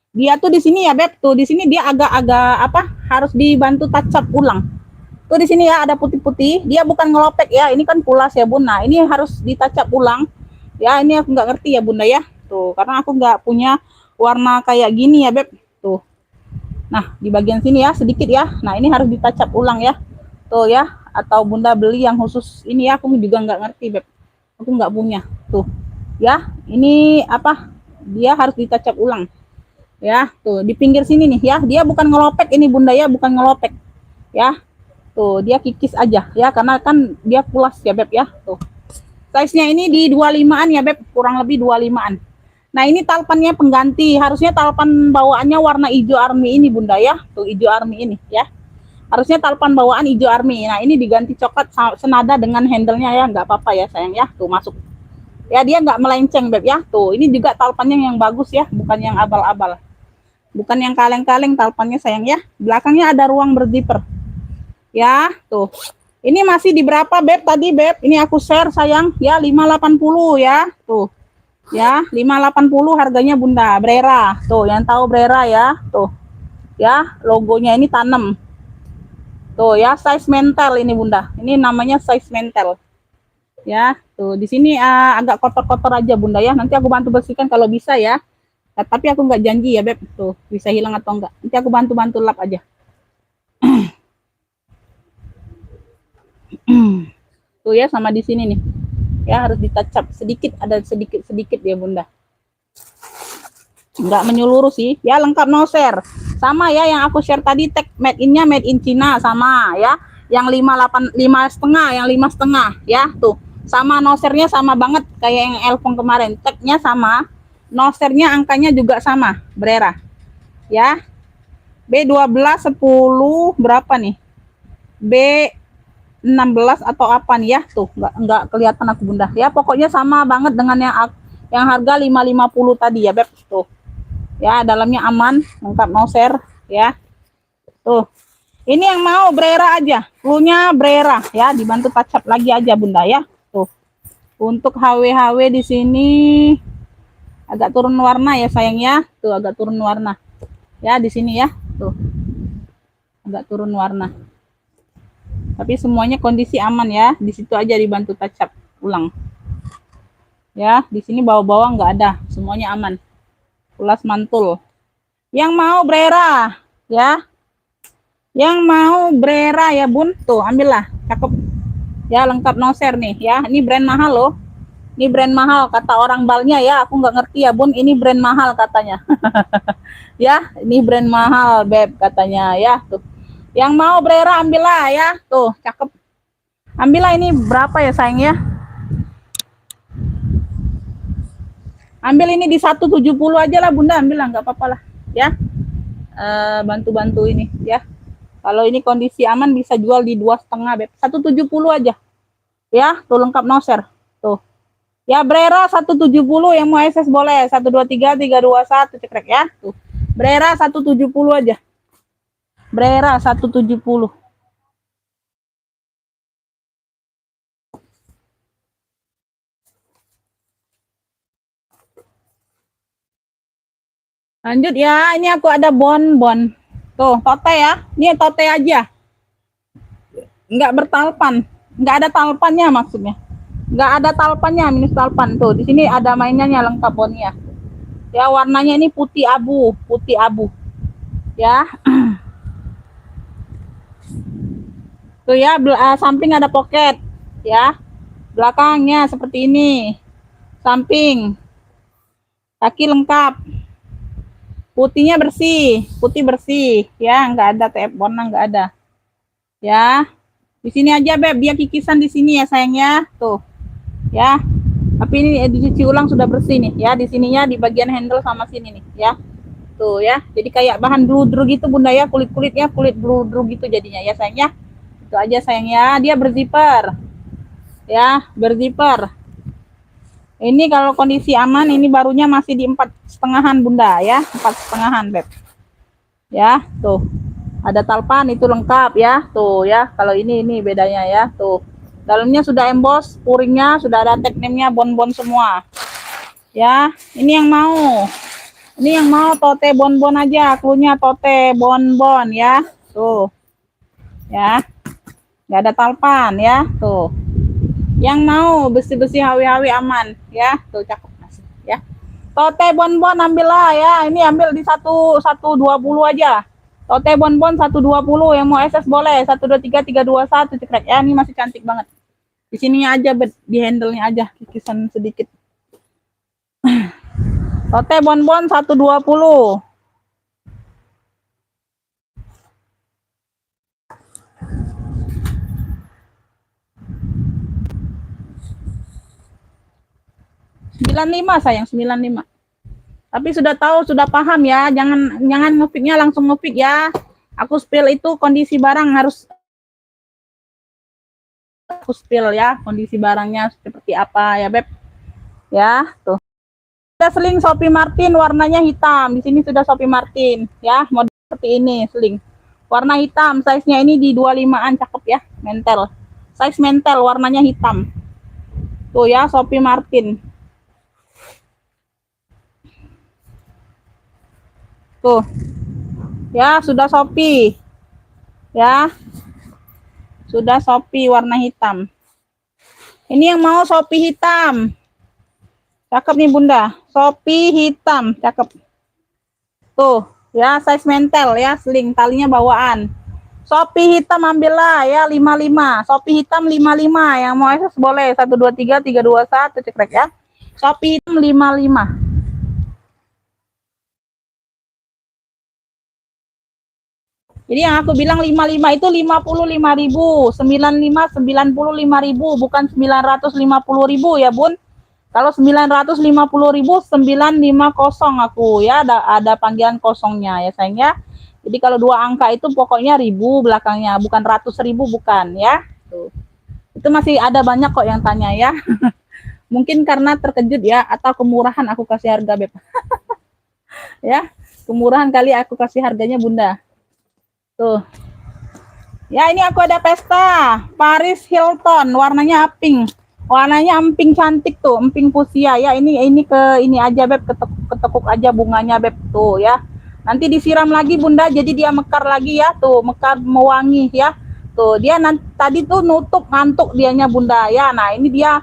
Dia tuh di sini ya beb tuh, di sini dia agak-agak apa? Harus dibantu touch up ulang. Tuh di sini ya ada putih-putih, dia bukan ngelopek ya, ini kan pulas ya bun. Nah ini harus ditacap ulang ya, ini aku nggak ngerti ya bunda ya tuh, karena aku nggak punya warna kayak gini ya beb tuh. Nah di bagian sini ya sedikit ya, nah ini harus ditacap ulang ya tuh ya, atau bunda beli yang khusus ini ya, aku juga nggak ngerti beb, aku nggak punya tuh ya. Ini apa, dia harus ditacap ulang ya tuh di pinggir sini nih ya, dia bukan ngelopek ini bunda ya, bukan ngelopek ya. Tuh, dia kikis aja ya, karena kan dia pulas ya beb ya. Tuh. Size-nya ini di 25-an ya beb, kurang lebih 25-an. Nah, ini talpannya pengganti. Harusnya talpan bawaannya warna hijau army ini bunda ya. Tuh, hijau army ini ya. Harusnya talpan bawaan hijau army. Nah, ini diganti coklat senada dengan handle-nya ya, nggak apa-apa ya sayang ya. Tuh, masuk. Ya, dia nggak melenceng beb ya. Tuh, ini juga talpannya yang bagus ya, bukan yang abal-abal. Bukan yang kaleng-kaleng talpannya sayang ya. Belakangnya ada ruang berzipper. Ya, tuh. Ini masih di berapa beb tadi beb? Ini aku share sayang ya, 580 ya. Tuh. Ya, 580 harganya bunda. Brera. Tuh, yang tahu Brera ya. Tuh. Ya, logonya ini tanam. Tuh ya, size mental ini bunda. Ini namanya size mental. Ya, tuh di sini agak kotor-kotor aja bunda ya. Nanti aku bantu bersihkan kalau bisa ya. Nah, tapi aku nggak janji ya beb. Tuh, bisa hilang atau enggak. Nanti aku bantu-bantu lap aja. Tuh ya, sama di sini nih ya, harus ditacap sedikit, ada sedikit ya bunda, nggak menyeluruh sih ya. Lengkap no share sama ya, yang aku share tadi tag made in-nya made in Cina sama ya, yang 5,5 yang 5,5 ya tuh sama, no share-nya sama banget kayak yang Elfong kemarin, tagnya sama, no share-nya angkanya juga sama Brera ya. B12 10 berapa nih, B 16 atau apa nih ya, tuh nggak kelihatan aku bunda ya, pokoknya sama banget dengan yang harga 550 tadi ya beb. Tuh ya, dalamnya aman, lengkap no share ya. Tuh ini yang mau Brera aja, cluenya Brera ya, dibantu touch up lagi aja bunda ya. Tuh untuk HW di sini agak turun warna ya sayang ya, tuh agak turun warna ya di sini ya, tuh agak turun warna. Tapi semuanya kondisi aman ya. Di situ aja dibantu touch up ulang. Ya, di sini bawah-bawah nggak ada, semuanya aman. Pulas mantul. Yang mau Brera ya. Yang mau Brera ya bun, tuh ambillah, cakep. Ya lengkap no share nih ya. Ini brand mahal loh. Ini brand mahal kata orang balnya ya. Aku nggak ngerti ya bun. Ini brand mahal katanya. Ya, ini brand mahal beb katanya ya. Tuh. Yang mau Brera ambillah ya. Tuh, cakep. Ambillah, ini berapa ya sayang ya? Ambil ini di 170 aja lah bunda, ambillah nggak apa-apa lah ya. Bantu-bantu ini ya. Kalau ini kondisi aman bisa jual di 2,5 beb. 170 aja. Ya, tuh lengkap no share. Tuh. Ya Brera 170, yang mau SS boleh. 123 321 cekrek ya. Tuh. Brera 170 aja. Brera 170. Lanjut ya, ini aku ada bonbon. Tuh, tote ya. Ini tote aja. Nggak bertalpan. Nggak ada talpannya maksudnya. Nggak ada talpannya, minus talpan. Tuh, di sini ada mainannya lengkap bonnya. Ya, warnanya ini putih abu. Putih abu. Ya. Tuh ya, samping ada pocket ya, belakangnya seperti ini, samping, kaki lengkap Putihnya bersih, putih bersih, ya, nggak ada TF warna, nggak ada. Ya, di sini aja Beb, dia kikisan di sini ya sayangnya, tuh, ya. Tapi ini dicuci ulang sudah bersih nih, ya. Di sininya di bagian handle sama sini nih, ya. Tuh ya, jadi kayak bahan bludru gitu Bunda ya, kulit-kulitnya kulit bludru gitu jadinya ya sayangnya. Itu aja sayangnya, dia berzipper. Ya, berzipper. Ini kalau kondisi aman, ini barunya masih di 4,5-an Bunda ya, 4,5-an Beb. Ya, tuh. Ada talpan itu lengkap ya, tuh ya. Kalau ini bedanya ya, tuh. Dalamnya sudah emboss, puringnya sudah ada tag name-nya, bon-bon semua. Ya, ini yang mau. Ini yang mau tote bonbon aja, klunya tote bonbon ya. Tuh. Ya. Nggak ada talpan ya, tuh. Yang mau besi-besi hawi-hawi aman ya. Tuh cakep masih ya. Tote bonbon ambillah ya. Ini ambil di 120 aja. Tote bonbon 120, yang mau SS boleh 123 321 cekrek ya. Ini masih cantik banget. Di sininya aja, di handle-nya aja kikisan sedikit. Tote bonbon 120. Lima sayang, 95. Tapi sudah tahu, sudah paham ya. Jangan ngefiknya langsung ngefik ya. Aku spill itu kondisi barang harus aku spill ya, kondisi barangnya seperti apa ya Beb. Ya, tuh. Ada seling Sophie Martin warnanya hitam. Di sini sudah Sophie Martin ya, model seperti ini seling. Warna hitam, size-nya ini di 25-an, cakep ya, mentel. Size mentel, warnanya hitam. Tuh ya, Sophie Martin. Tuh. Ya, sudah Sophie. Ya. Sudah Sophie warna hitam. Ini yang mau Sophie hitam. Cakep nih Bunda. Sophie hitam, cakep. Tuh, ya size mentel ya, sling, talinya bawaan. Sophie hitam ambillah ya 55. Sophie hitam 55, yang mau SS boleh 123 321 cekrek ya. Sophie hitam 55. Jadi yang aku bilang 55 itu 55.000, 95 95.000, bukan 950.000 ya Bun. Kalau 950.000 950 aku ya, ada panggilan kosongnya ya sayangnya. Jadi kalau dua angka itu pokoknya ribu belakangnya, bukan ratus ribu, bukan ya. Tuh. Itu masih ada banyak kok yang tanya ya. Mungkin karena terkejut ya, atau kemurahan aku kasih harga Beb. Ya, kemurahan kali aku kasih harganya Bunda. Tuh. Ya, ini aku ada pesta Paris Hilton, warnanya pink. Warnanya emping cantik tuh, emping fuchsia ya. Ini ke ini aja Beb, ketekuk aja bunganya Beb tuh ya. Nanti disiram lagi Bunda, jadi dia mekar lagi ya, tuh mekar mewangi ya. Tuh dia tadi tuh nutup ngantuk dianya Bunda ya. Nah, ini dia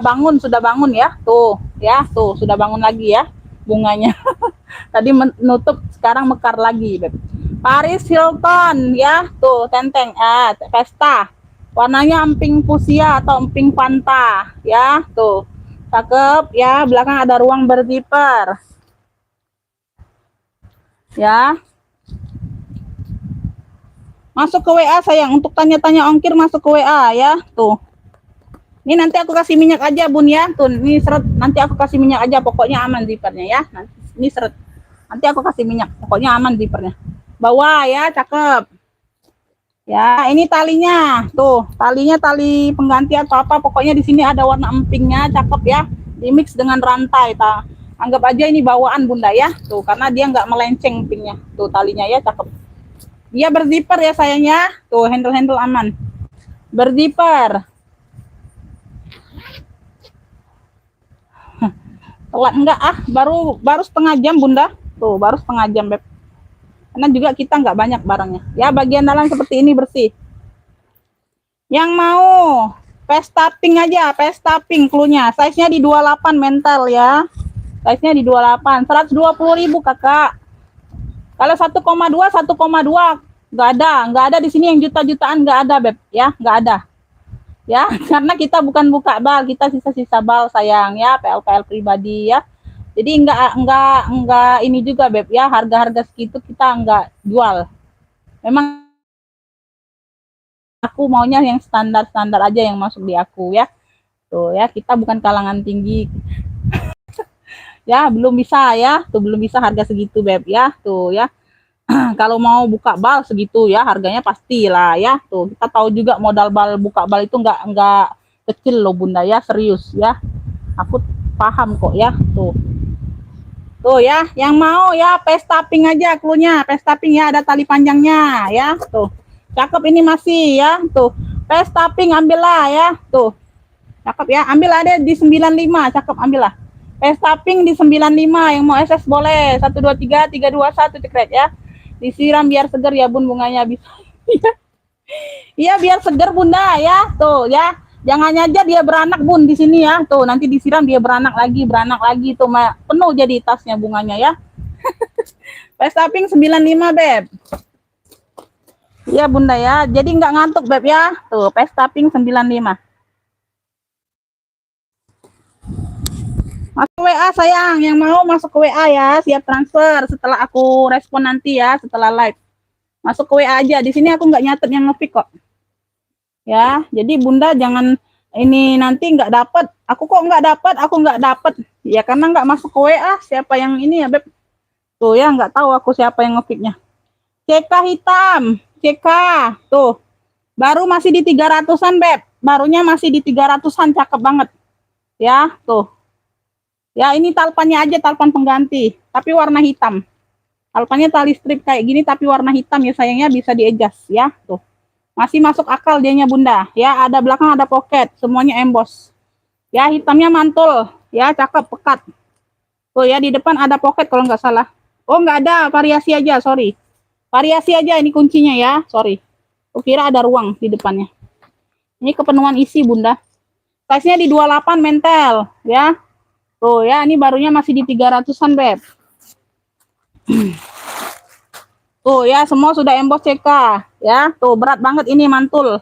bangun, sudah bangun ya. Tuh ya, tuh sudah bangun lagi ya bunganya. Tadi menutup, sekarang mekar lagi Beb. Paris Hilton ya, tuh tenteng pesta. Warnanya emping fuchsia atau emping fanta ya, tuh. Cakep ya, belakang ada ruang berzipper. Ya. Masuk ke WA sayang, untuk tanya-tanya ongkir masuk ke WA ya, tuh. Ini nanti aku kasih minyak aja Bun ya, tuh ini seret, nanti aku kasih minyak aja, pokoknya aman zippernya ya. Nanti ini seret, nanti aku kasih minyak, pokoknya aman zippernya. Bawah ya, cakep. Ya, ini talinya. Tuh, talinya tali pengganti atau apa, pokoknya di sini ada warna empingnya, cakep ya. Di mix dengan rantai, anggap aja ini bawaan Bunda ya. Tuh, karena dia nggak melenceng empingnya. Tuh, talinya ya, cakep. Dia berzipper ya sayangnya. Tuh, handle-handle aman. Berzipper. Telat enggak baru setengah jam Bunda. Tuh, baru setengah jam Beb. Karena juga kita nggak banyak barangnya. Ya, bagian dalam seperti ini bersih. Yang mau pesta pink aja, pesta pink cluenya. Size-nya di 28 mental ya. Size-nya di 28. 120.000 Kakak. Kalau 1,2 nggak ada di sini yang juta-jutaan, nggak ada Beb ya, nggak ada. Ya, karena kita bukan buka bal, kita sisa-sisa bal sayang ya, PL pribadi ya. Jadi enggak ini juga Beb ya, harga-harga segitu kita enggak jual. Memang aku maunya yang standar-standar aja yang masuk di aku ya. Tuh ya, kita bukan kalangan tinggi. Ya, belum bisa ya. Tuh belum bisa harga segitu Beb ya. Tuh ya. Kalau mau buka bal segitu ya, harganya pastilah ya. Tuh, kita tahu juga modal bal buka bal itu enggak kecil loh Bunda ya, serius ya. Aku paham kok ya. Tuh ya, yang mau ya pesta pink aja klunya, pesta pink ya, ada tali panjangnya ya. Tuh. Cakep ini masih ya. Tuh. Pesta pink ambillah ya. Tuh. Cakep ya, ambil ada di 95, cakep ambillah. Pesta pink di 95, yang mau SS boleh. 123 321 cekret ya. Disiram biar seger ya Bun bunganya bisa. Iya biar seger Bunda ya. Tuh ya. Jangan aja dia beranak Bun di sini ya. Tuh nanti disiram dia beranak lagi tuh penuh jadi tasnya bunganya ya. Pesta pink 95 Beb. Iya Bunda ya. Jadi nggak ngantuk Beb ya. Tuh pesta pink 95. Masuk WA sayang, yang mau masuk ke WA ya, siap transfer setelah aku respon nanti ya, setelah live. Masuk ke WA aja, di sini aku nggak nyatet yang ngepick kok. Ya, jadi Bunda jangan ini nanti nggak dapat, aku kok nggak dapat. Ya karena nggak masuk ke WA, siapa yang ini ya Beb? Tuh ya, nggak tahu aku siapa yang ngepicknya. CK hitam, CK, tuh. Baru masih di 300-an Beb, barunya masih di 300-an, cakep banget. Ya, tuh. Ya ini talpannya aja, talpan pengganti, tapi warna hitam. Talpannya tali strip kayak gini, tapi warna hitam ya sayangnya, bisa di-adjust ya. Tuh, masih masuk akal dianya Bunda. Ya ada belakang ada pocket, semuanya emboss. Ya hitamnya mantul, ya cakep pekat. Tuh ya di depan ada pocket kalau nggak salah. Oh nggak ada, variasi aja, sorry. Variasi aja ini kuncinya ya, sorry. Kukira ada ruang di depannya. Ini kepenuhan isi Bunda. Size-nya di 28 mentel ya. Tuh ya, ini barunya masih di 300-an Beb. Tuh ya, semua sudah emboss CK ya. Tuh berat banget ini mantul.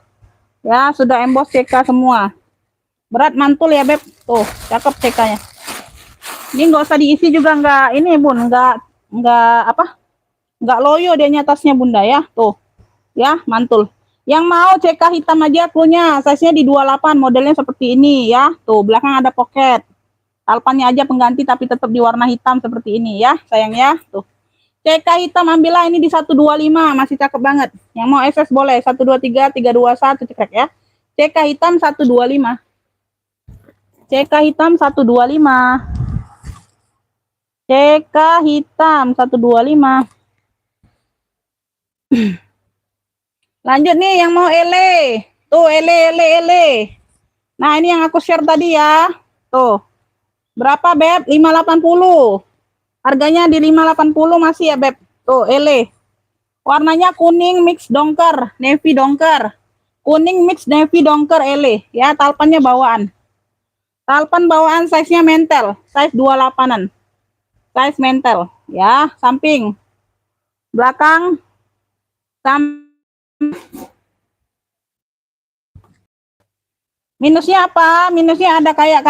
Ya, sudah emboss CK semua. Berat mantul ya Beb. Tuh, cakep CK-nya. Ini nggak usah diisi juga nggak ini Bun, nggak apa? Nggak loyo dia atasnya Bunda ya. Tuh. Ya, mantul. Yang mau CK hitam aja punya, size-nya di 28, modelnya seperti ini ya. Tuh, belakang ada pocket. Talpannya aja pengganti tapi tetap di warna hitam seperti ini ya sayang ya. Tuh CK hitam ambillah ini di 125, masih cakep banget. Yang mau SS boleh 123 321 cekrek ya. CK hitam 125. CK hitam 125. CK hitam 125. Lanjut nih yang mau ele. Tuh ele. Nah ini yang aku share tadi ya. Tuh berapa Beb? 580. Harganya di 580 masih ya Beb. Tuh ele. Warnanya kuning mix dongker, navy dongker. Kuning mix navy dongker ele. Ya talpannya bawaan. Talpan bawaan size-nya mentel, size 28-an. Size mentel ya, samping. Belakang minusnya apa? Minusnya ada kayak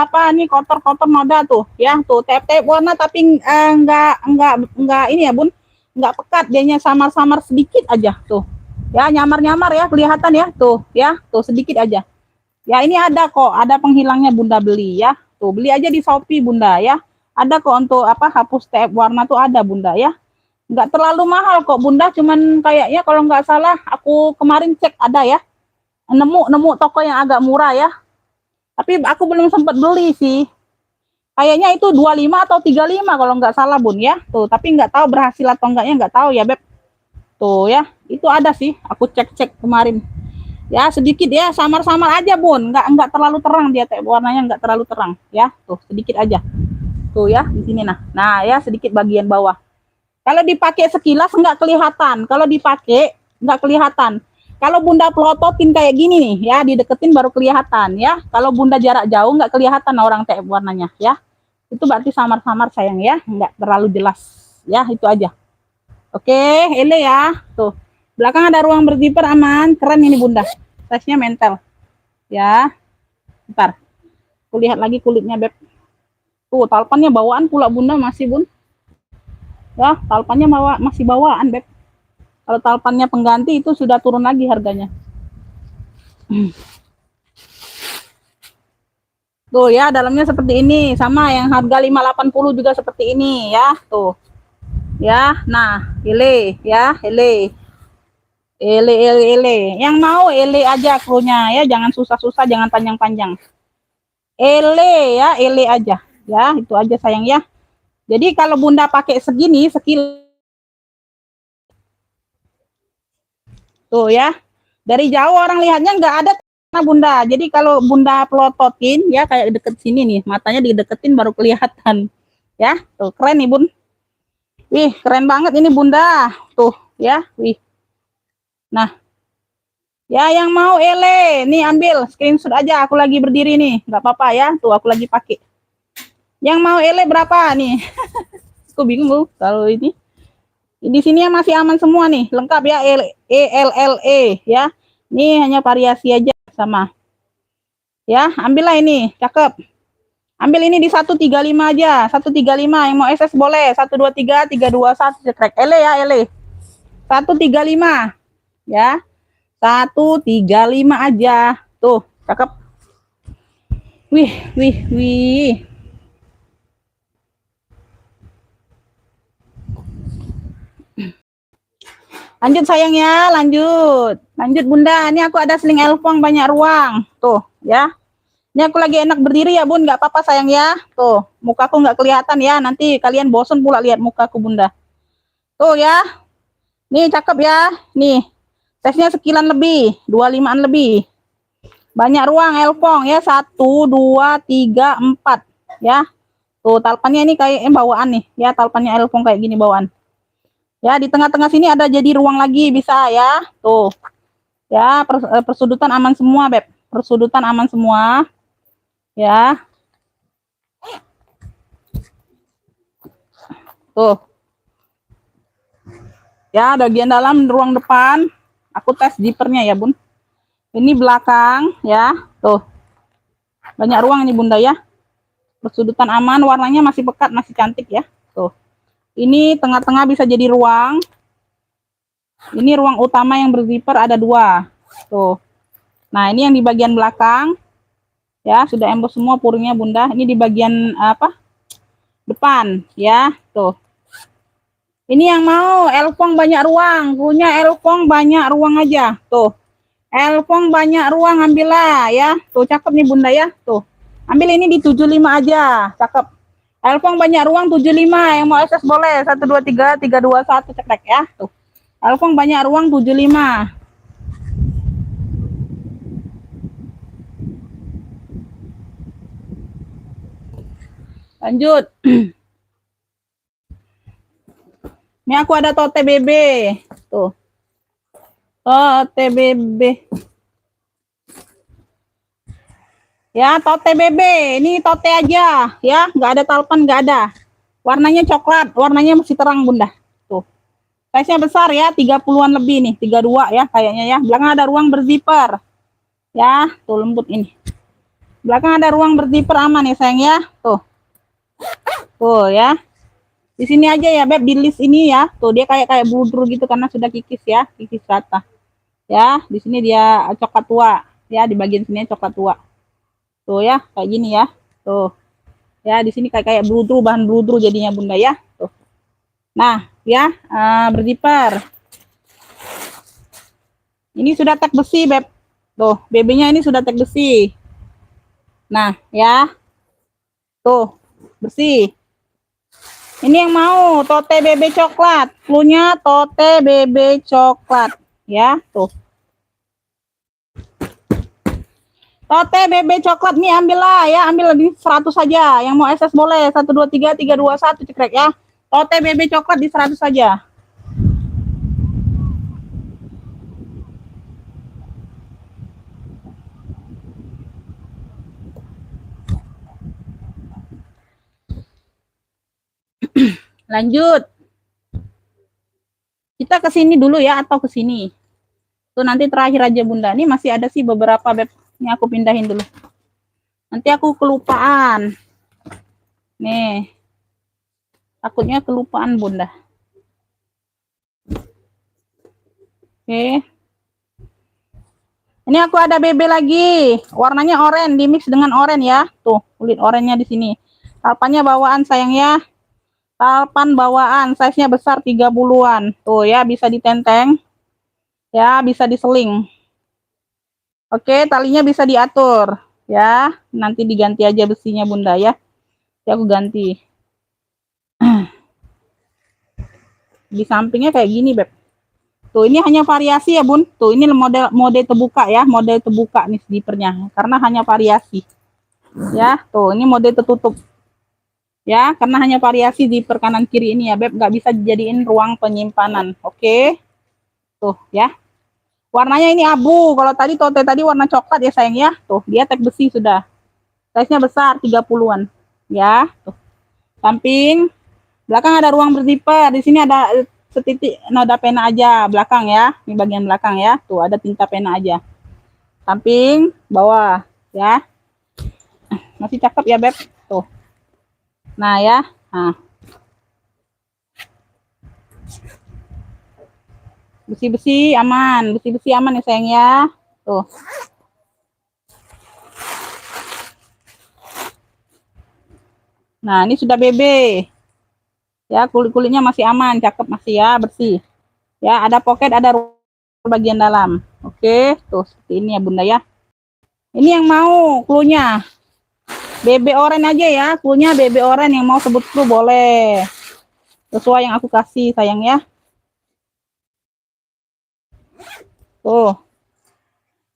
apa nih, kotor-kotor noda tuh ya. Tuh tap-tap warna tapi enggak ini ya Bun, enggak pekat, dianya samar-samar sedikit aja tuh ya, nyamar-nyamar ya kelihatan ya. Tuh ya, tuh sedikit aja ya. Ini ada kok, ada penghilangnya Bunda beli ya. Tuh beli aja di Shopee Bunda ya, ada kok untuk apa, hapus tap warna tuh ada Bunda ya. Enggak terlalu mahal kok Bunda, cuman kayaknya kalau nggak salah aku kemarin cek ada ya, nemu toko yang agak murah ya. Tapi aku belum sempat beli sih. Kayaknya itu 25 atau 35 kalau nggak salah Bun ya. Tuh, tapi nggak tahu berhasil atau enggaknya, nggak tahu ya Beb. Tuh ya, itu ada sih. Aku cek kemarin. Ya sedikit ya, samar-samar aja Bun. Nggak terlalu terang dia, warnanya nggak terlalu terang ya. Tuh sedikit aja. Tuh ya di sini nah ya sedikit bagian bawah. Kalau dipakai sekilas nggak kelihatan. Kalau dipakai nggak kelihatan. Kalau Bunda pelototin kayak gini nih ya, dideketin baru kelihatan ya. Kalau Bunda jarak jauh nggak kelihatan orang teh warnanya ya. Itu berarti samar-samar sayang ya, nggak terlalu jelas ya, itu aja. Oke, ele ya. Tuh. Belakang ada ruang berzipper aman, keren ini Bunda. Size-nya mentel. Ya. Bentar. Aku lihat lagi kulitnya Beb. Tuh, talpannya bawaan pula bunda masih bun. Ya, talpannya masih bawaan beb. Kalau talpannya pengganti itu sudah turun lagi harganya. Tuh ya, dalamnya seperti ini. Sama yang harga 580 juga seperti ini ya. Tuh. Ya, nah, ele ya, ele. Ele. Yang mau ele aja krunya ya, jangan susah-susah, jangan panjang-panjang. Ele aja. Ya, itu aja sayang ya. Jadi kalau bunda pakai segini, tuh ya. Dari jauh orang lihatnya nggak ada bunda. Jadi kalau bunda pelototin ya kayak deket sini nih, matanya dideketin baru kelihatan. Ya, tuh keren nih bun. Wih, keren banget ini bunda. Tuh ya, wih. Nah, ya yang mau ele, nih ambil screenshot aja. Aku lagi berdiri nih, nggak apa-apa ya. Tuh aku lagi pakai. Yang mau ele berapa nih? Aku bingung bu, kalau ini. Di sini masih aman semua nih, lengkap ya, ELLE ya. Ini hanya variasi aja sama. Ya, ambillah ini, cakep. Ambil ini di 135 aja, 135 yang mau SS boleh, 123 321 cekrek. Ele ya, ele. 135 ya. 135 aja. Tuh, cakep. Wih. Lanjut sayang ya, lanjut. Lanjut bunda, ini aku ada sling elfong banyak ruang. Tuh ya. Ini aku lagi enak berdiri ya bun, nggak apa-apa sayang ya. Tuh, mukaku nggak kelihatan ya, nanti kalian bosen pula lihat mukaku bunda. Tuh ya, nih cakep ya. Nih, size-nya sekilan lebih, 25-an lebih. Banyak ruang elfong ya, 1, 2, 3, 4 ya. Tuh, talpannya ini kayak bawaan nih ya, talpannya elfong kayak gini bawaan. Ya, di tengah-tengah sini ada jadi ruang lagi bisa ya. Tuh. Ya, persudutan aman semua, Beb. Persudutan aman semua. Ya. Tuh. Ya, bagian dalam ruang depan. Aku tes zippernya ya, Bun. Ini belakang ya. Tuh. Banyak ruang ini, Bunda ya. Persudutan aman, warnanya masih pekat, masih cantik ya. Tuh. Ini tengah-tengah bisa jadi ruang. Ini ruang utama yang berzipper ada 2. Tuh. Nah, ini yang di bagian belakang. Ya, sudah emboss semua puringnya bunda. Ini di bagian apa? Depan, ya. Tuh. Ini yang mau elfong banyak ruang. Punya elfong banyak ruang aja. Tuh. Elfong banyak ruang ambillah ya. Tuh, cakep nih bunda ya. Tuh. Ambil ini di 75 aja. Cakep. Elfong banyak ruang 75. Yang mau SS boleh. 123 321 cekrek ya. Tuh. Elfong banyak ruang 75. Lanjut. Ini aku ada tote BB. Tuh. Tote BB. Ya, tote BB. Ini tote aja. Ya, nggak ada talpan, nggak ada. Warnanya coklat. Warnanya masih terang, bunda. Tuh. Size-nya besar ya, 30-an lebih nih. 32 ya kayaknya ya. Belakang ada ruang berzipper. Ya, tuh lembut ini. Belakang ada ruang berzipper aman ya sayang ya. Tuh. Tuh ya. Di sini aja ya Beb, di list ini ya. Tuh dia kayak bludur gitu karena sudah kikis ya, kikis rata. Ya, di sini dia coklat tua. Ya, di bagian sini coklat tua. Tuh ya, kayak gini ya. Tuh. Ya, di sini kayak bludur, bahan bludur jadinya bunda ya. Tuh. Nah, ya, berzipper. Ini sudah tag besi Beb. Tuh, BB-nya ini sudah tag besi. Nah, ya. Tuh, bersih. Ini yang mau tote BB coklat, punya tote BB coklat, ya tuh. Tote BB coklat nih ambillah ya, ambil di 100 saja. Yang mau SS boleh 123 321 cekrek ya. Tote BB coklat di 100 saja. Lanjut. Kita ke sini dulu ya atau ke sini. Tuh nanti terakhir aja bunda. Ini masih ada sih beberapa Beb. Ini aku pindahin dulu. Nanti aku kelupaan. Nih, takutnya kelupaan bunda. Oke. Ini aku ada BB lagi, warnanya oranye, di mix dengan oranye ya. Tuh, kulit oranye di sini. Talpannya bawaan sayang ya. Talpan bawaan, size-nya besar 30-an. Tuh ya, bisa ditenteng. Ya, bisa diseling. Oke, talinya bisa diatur. Ya, nanti diganti aja besinya bunda ya. Ya, aku ganti. Di sampingnya kayak gini, Beb. Tuh, ini hanya variasi ya, Bun. Tuh, ini mode terbuka ya, mode terbuka nih zippernya. Karena hanya variasi. Ya, tuh, ini mode tertutup. Ya, karena hanya variasi zipper kanan kiri ini ya, Beb. Nggak bisa dijadiin ruang penyimpanan. Oke. Tuh, ya. Warnanya ini abu. Kalau tadi tote tadi warna coklat ya, sayang ya. Tuh, dia tag besi sudah. Size-nya besar, 30-an. Ya, tuh. Samping. Belakang ada ruang berzipper. Di sini ada setitik noda pena aja belakang ya, ini bagian belakang ya, tuh ada tinta pena aja. Samping bawah ya, masih cakep ya Beb, tuh. Nah ya, nah besi-besi aman, besi-besi aman ya sayang ya, tuh. Nah ini sudah BB ya, kulit-kulitnya masih aman, cakep masih ya, bersih ya, ada pocket, ada bagian dalam. Oke, tuh seperti ini ya bunda ya. Ini yang mau cluenya BB orange aja ya, cluenya BB orange, yang mau sebut clue boleh, sesuai yang aku kasih sayang ya. Tuh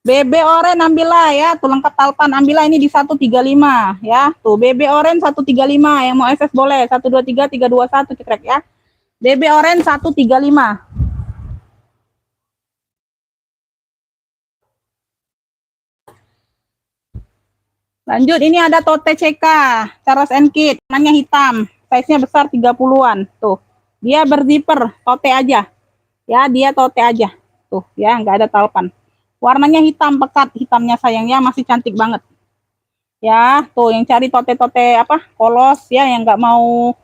BB orange ambillah ya, tuh lengkap talpan ambillah, ini di 135 ya. Tuh BB orange 135, yang mau SS boleh 123 321 cekrek ya. BB orange 135. Lanjut, ini ada tote CK Charles & Kit, warnanya hitam, size-nya besar 30-an. Tuh, dia berzipper, tote aja. Ya, dia tote aja. Tuh, ya, nggak ada talpan. Warnanya hitam pekat, hitamnya sayangnya masih cantik banget. Ya, tuh yang cari tote-tote apa? Polos ya, yang nggak mau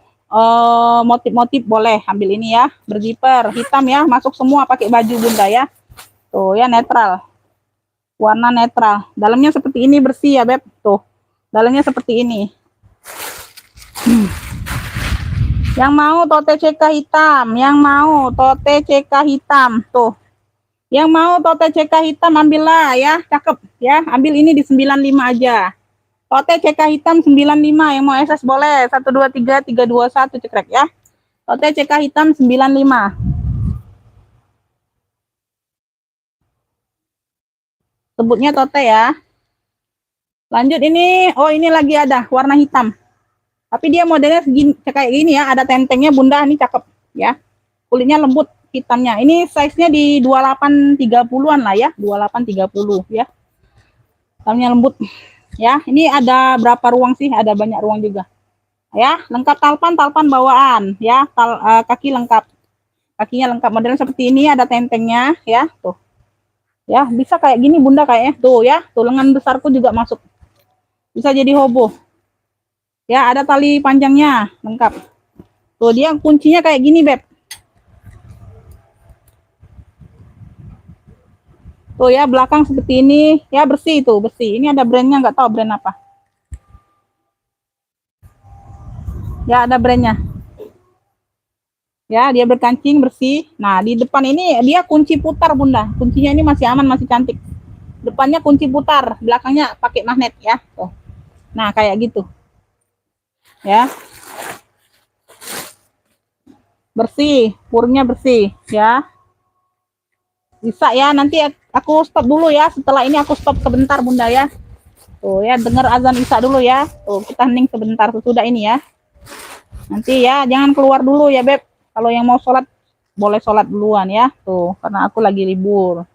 motif-motif boleh ambil ini ya, berzipper, hitam ya, masuk semua pakai baju bunda ya. Tuh ya, netral. Warna netral. Dalamnya seperti ini, bersih ya, Beb. Tuh. Dalamnya seperti ini. Yang mau tote CK hitam, yang mau tote CK hitam, tuh. Yang mau tote CK hitam ambillah ya, cakep ya. Ambil ini di 95 aja. Tote CK hitam 95, yang mau SS boleh 123 321 cekrek ya. Tote CK hitam 95. Sebutnya tote ya. Lanjut ini, oh ini lagi ada warna hitam. Tapi dia modelnya segini, kayak gini ya, ada tentengnya bunda, ini cakep ya. Kulitnya lembut hitamnya. Ini size-nya di 28-30-an lah ya, 28-30 ya. Hitamnya lembut. Ya, ini ada berapa ruang sih? Ada banyak ruang juga. Ya, lengkap talpan bawaan ya, kaki lengkap. Kakinya lengkap, modelnya seperti ini, ada tentengnya ya, tuh. Ya, bisa kayak gini bunda kayaknya. Tuh ya, tuh lengan besarku juga masuk. Bisa jadi hobo. Ya, ada tali panjangnya, lengkap. Tuh dia kuncinya kayak gini, Beb. Tuh ya, belakang seperti ini. Ya, bersih tuh, bersih. Ini ada brandnya, nggak tahu brand apa. Ya, ada brandnya. Ya, dia berkancing, bersih. Nah, di depan ini dia kunci putar bunda. Kuncinya ini masih aman, masih cantik. Depannya kunci putar, belakangnya pakai magnet ya. Tuh. Nah, kayak gitu. Ya. Bersih, purnya bersih ya. Bisa ya, nanti aku stop dulu ya. Setelah ini aku stop sebentar bunda ya. Tuh ya, dengar azan isya dulu ya. Tuh, kita hening sebentar sesudah ini ya. Nanti ya, jangan keluar dulu ya Beb. Kalau yang mau sholat, boleh sholat duluan ya. Tuh, karena aku lagi libur.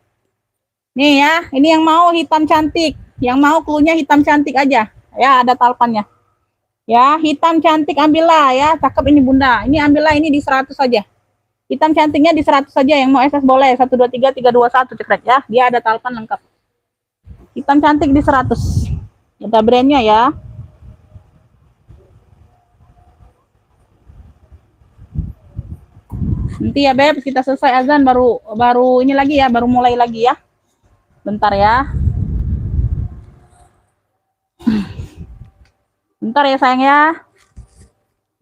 Nih ya, ini yang mau hitam cantik. Yang mau cluenya hitam cantik aja. Ya, ada talpannya. Ya, hitam cantik ambillah ya. Cakep ini bunda. Ini ambillah, ini di 100 saja. Hitam cantiknya di 100 saja, yang mau SS boleh 123 321 cekrek ya. Dia ada talpan lengkap. Hitam cantik di 100. Ada brandnya ya. Nanti ya Beb, kita selesai azan baru ini lagi ya, baru mulai lagi ya. Bentar ya. Bentar ya sayang ya.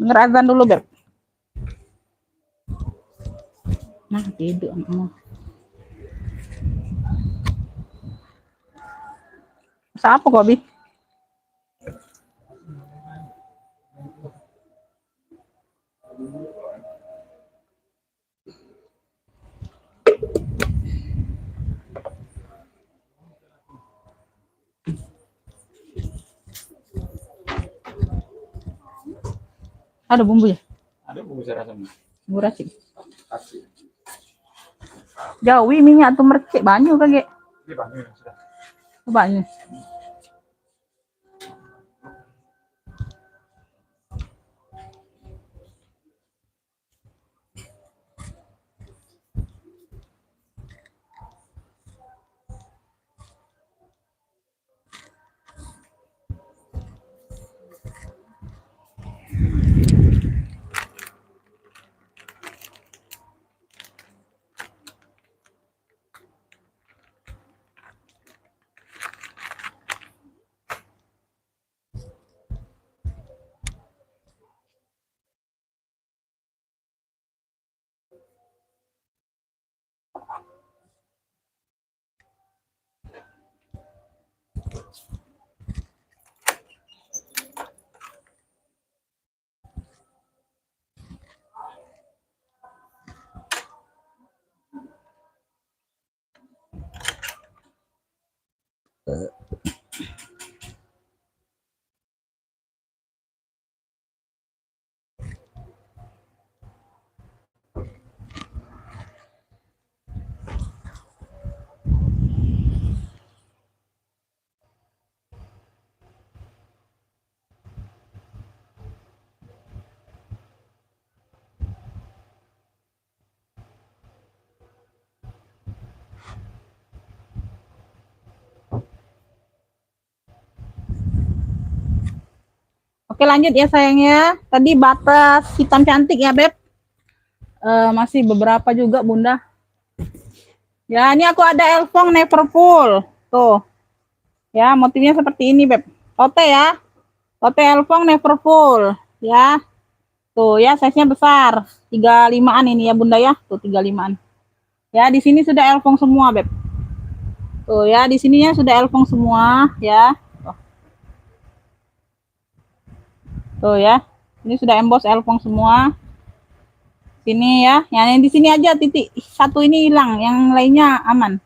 Denger azan dulu Beb. Nah, tidur. Masa apa kok, Bi? Ada bumbu ya? Ada bumbu serasam. Bumbu racik. Jauh minyak tuh mercik banyak kagak? Ini banyak sudah. Banyak. Oke lanjut ya sayangnya. Tadi batas hitam cantik ya Beb. Masih beberapa juga Bunda. Ya ini aku ada Elfong Neverfull. Tuh. Ya motifnya seperti ini Beb. Tote ya. Tote Elfong Neverfull. Ya. Tuh ya size-nya besar. 35-an ini ya Bunda ya. Tuh 35-an. Ya di sini sudah Elfong semua Beb. Tuh ya di sininya sudah Elfong semua ya. Tuh ya, ini sudah emboss Elfong semua. Sini ya, yang di sini aja titik satu ini hilang, yang lainnya aman.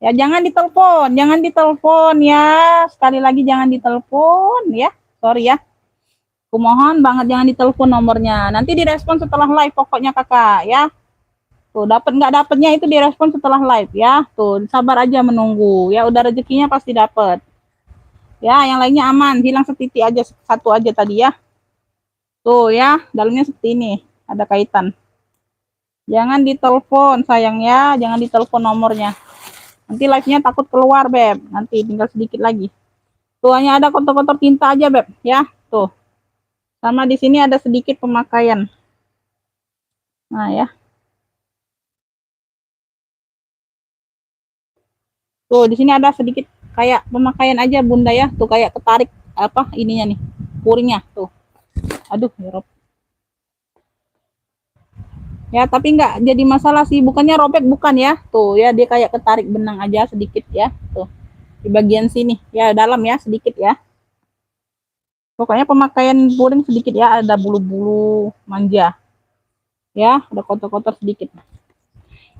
Ya jangan ditelepon ya. Sekali lagi jangan ditelepon ya. Sorry ya. Aku mohon banget jangan ditelepon nomornya. Nanti direspon setelah live pokoknya kakak ya. Tuh dapat nggak dapatnya itu direspon setelah live ya. Tuh sabar aja menunggu. Ya udah rezekinya pasti dapat. Ya yang lainnya aman, hilang setitik aja satu aja tadi ya. Tuh ya, dalamnya seperti ini, ada kaitan. Jangan ditelepon sayang ya, jangan ditelepon nomornya. Nanti live-nya takut keluar Beb, nanti tinggal sedikit lagi. Tuh hanya ada kotor-kotor tinta aja Beb, ya. Tuh. Sama di sini ada sedikit pemakaian. Nah ya. Tuh di sini ada sedikit kayak pemakaian aja Bunda ya. Tuh kayak ketarik apa ininya nih, puringnya tuh. Aduh, ya Rob. Ya tapi nggak jadi masalah sih, bukannya robek bukan ya. Tuh ya dia kayak ketarik benang aja sedikit ya. Tuh di bagian sini ya, dalam ya sedikit ya. Pokoknya pemakaian puring sedikit ya, ada bulu-bulu manja ya, ada kotor-kotor sedikit.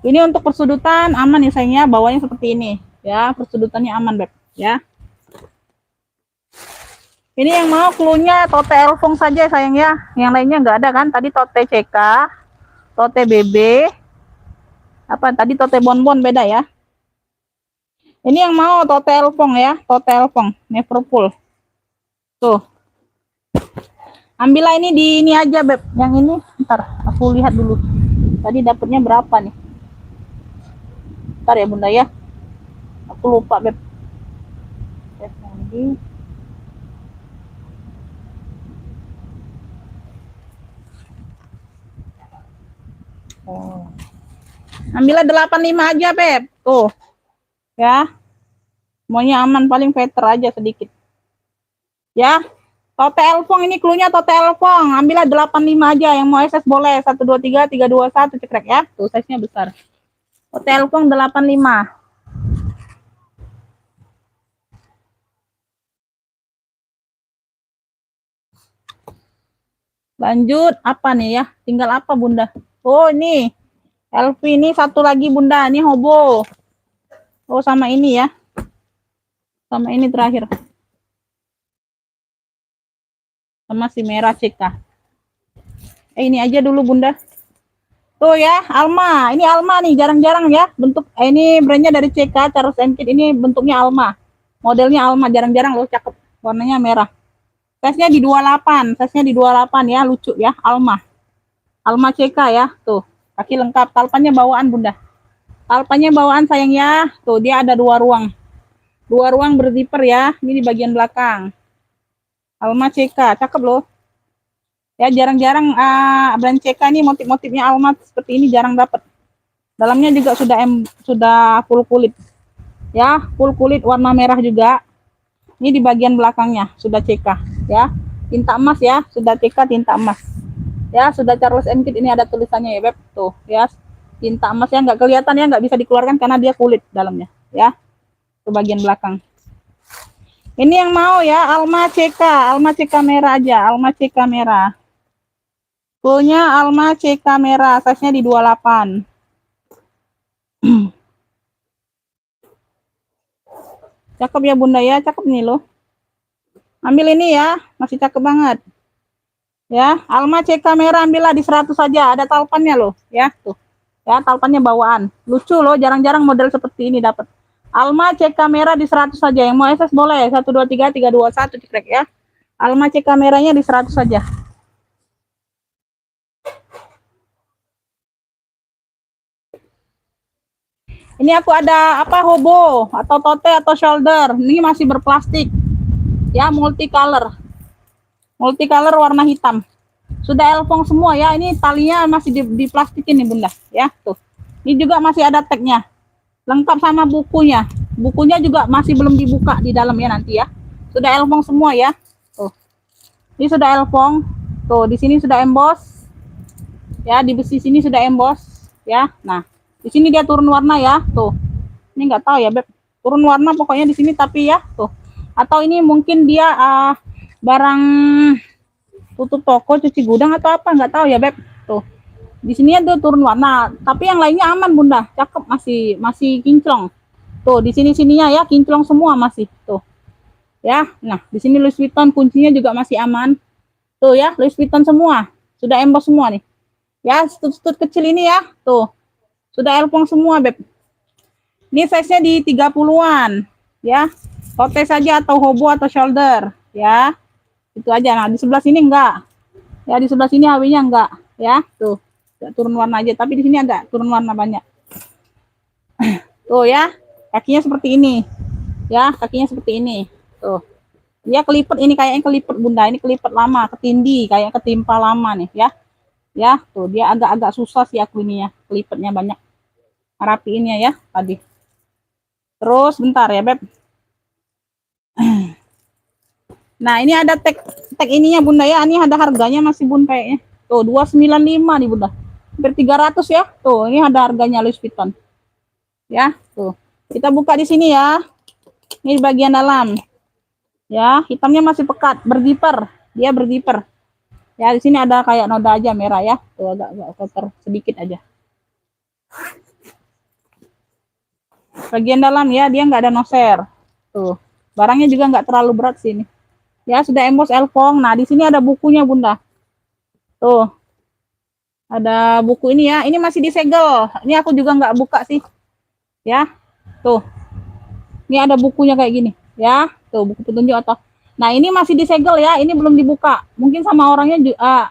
Ini untuk persudutan aman ya sayangnya, bawahnya seperti ini ya, persudutannya aman Beb ya. Ini yang mau cluenya tote Elfong saja sayang ya, yang lainnya nggak ada kan. Tadi tote CK, tote BB, apa tadi tote bonbon beda ya. Ini yang mau tote Elfong ya, tote Elfong Neverfull. Tuh. Ambillah ini di ini aja Beb, yang ini ntar aku lihat dulu. Tadi dapatnya berapa nih? Ntar ya Bunda ya. Aku lupa Beb. Lagi. Oh. Ambillah 85 aja, Beb. Tuh. Ya. Semuanya aman, paling veter aja sedikit. Ya. Tote Elfong ini cluenya Tote Elfong. Ambillah 85 aja, yang mau SS boleh. 123 321 cekrek ya. Tuh size-nya besar. Tote Elfong 85. Lanjut apa nih ya? Tinggal apa, Bunda? Oh, ini. LV ini satu lagi, Bunda. Ini hobo. Oh, sama ini ya. Sama ini terakhir. Sama si merah CK. Ini aja dulu, Bunda. Tuh ya, Alma. Ini Alma nih, jarang-jarang ya. Bentuk ini brandnya dari CK, Charles & Keith. Ini bentuknya Alma. Modelnya Alma, jarang-jarang loh, cakep. Warnanya merah. Size-nya di 28. Size-nya di 28 ya, lucu ya, Alma. Alma CK ya, tuh. Kaki lengkap, talpannya bawaan, Bunda. Talpannya bawaan sayang ya. Tuh, dia ada 2 ruang. 2 ruang berzipper ya. Ini di bagian belakang. Alma CK, cakep loh. Ya, jarang-jarang brand CK ini motif-motifnya Alma seperti ini jarang dapat. Dalamnya juga sudah full kulit. Ya, full kulit warna merah juga. Ini di bagian belakangnya sudah CK ya. Tinta emas ya, sudah CK tinta emas. Ya, sudah Charles & Keith, ini ada tulisannya ya, Beb. Tuh, ya. Tinta emas ya, nggak kelihatan ya, nggak bisa dikeluarkan karena dia kulit dalamnya, ya. Ke bagian belakang. Ini yang mau ya, Alma CK merah aja, Alma CK merah. Fullnya Alma CK merah, size-nya di 28. Cakep ya, Bunda ya, cakep nih loh. Ambil ini ya, masih cakep banget. Ya, Alma CK merah ambillah di 100 saja, ada talpannya loh, ya, tuh. Ya, talpannya bawaan. Lucu loh, jarang-jarang model seperti ini dapat. Alma CK merah di 100 saja. Yang mau SS boleh, 123 321 cekrek ya. Alma CK merahnya di 100 saja. Ini aku ada apa, hobo atau tote atau shoulder. Ini masih berplastik. Ya, multicolor. Multicolor warna hitam. Sudah elfong semua ya. Ini talinya masih diplastikin nih, Bunda, ya. Tuh. Ini juga masih ada tagnya. Lengkap sama bukunya. Bukunya juga masih belum dibuka di dalam ya nanti ya. Sudah elfong semua ya. Tuh. Ini sudah elfong. Tuh, di sini sudah emboss. Ya, di besi sini sudah emboss ya. Nah, di sini dia turun warna ya. Tuh. Ini nggak tahu ya, Beb. Turun warna pokoknya di sini tapi ya, tuh. Atau ini mungkin dia barang tutup toko, cuci gudang atau apa, nggak tahu ya, Beb. Tuh. Di sini ada turun warna, tapi yang lainnya aman, Bunda. Cakep, masih kinclong. Tuh, di sini-sininya ya kinclong semua masih. Tuh. Ya. Nah, di sini Louis Vuitton kuncinya juga masih aman. Tuh ya, Louis Vuitton semua. Sudah emboss semua nih. Ya, stut-stut kecil ini ya. Tuh. Sudah elfong semua, Beb. Ini size-nya di 30-an. Ya. Tote saja atau hobo atau shoulder, ya. Itu aja. Nah, di sebelah sini enggak. Ya, di sebelah sini HW-nya enggak, ya. Tuh. Enggak turun warna aja, tapi di sini ada turun warna banyak. Tuh ya. Kakinya seperti ini. Ya, kakinya seperti ini. Tuh. Dia kelipet, ini kayaknya kelipet, Bunda. Ini kelipet lama, ketindih, kayak ketimpa lama nih, ya. Ya, tuh dia agak-agak susah sih aku ini ya. Kelipetnya banyak. Rapiinnya ya tadi. Terus bentar ya, Beb. Nah, ini ada tag ininya, Bunda ya. Ini ada harganya masih, Bun, kayaknya. Tuh, 295 nih, Bunda. Hampir 300 ya. Tuh, ini ada harganya Louis Vuitton. Ya, tuh. Kita buka di sini ya. Ini di bagian dalam. Ya, hitamnya masih pekat, berzipper. Dia berzipper. Ya, di sini ada kayak noda aja merah ya. Tuh, agak kotor sedikit aja. Bagian dalam ya, dia nggak ada noser. Tuh. Barangnya juga nggak terlalu berat sini. Ya, sudah emboss elfong. Nah, di sini ada bukunya, Bunda. Tuh. Ada buku ini ya. Ini masih disegel. Ini aku juga nggak buka sih. Ya. Tuh. Ini ada bukunya kayak gini. Ya. Tuh, buku petunjuk atau. Nah, ini masih disegel ya. Ini belum dibuka. Mungkin sama orangnya juga.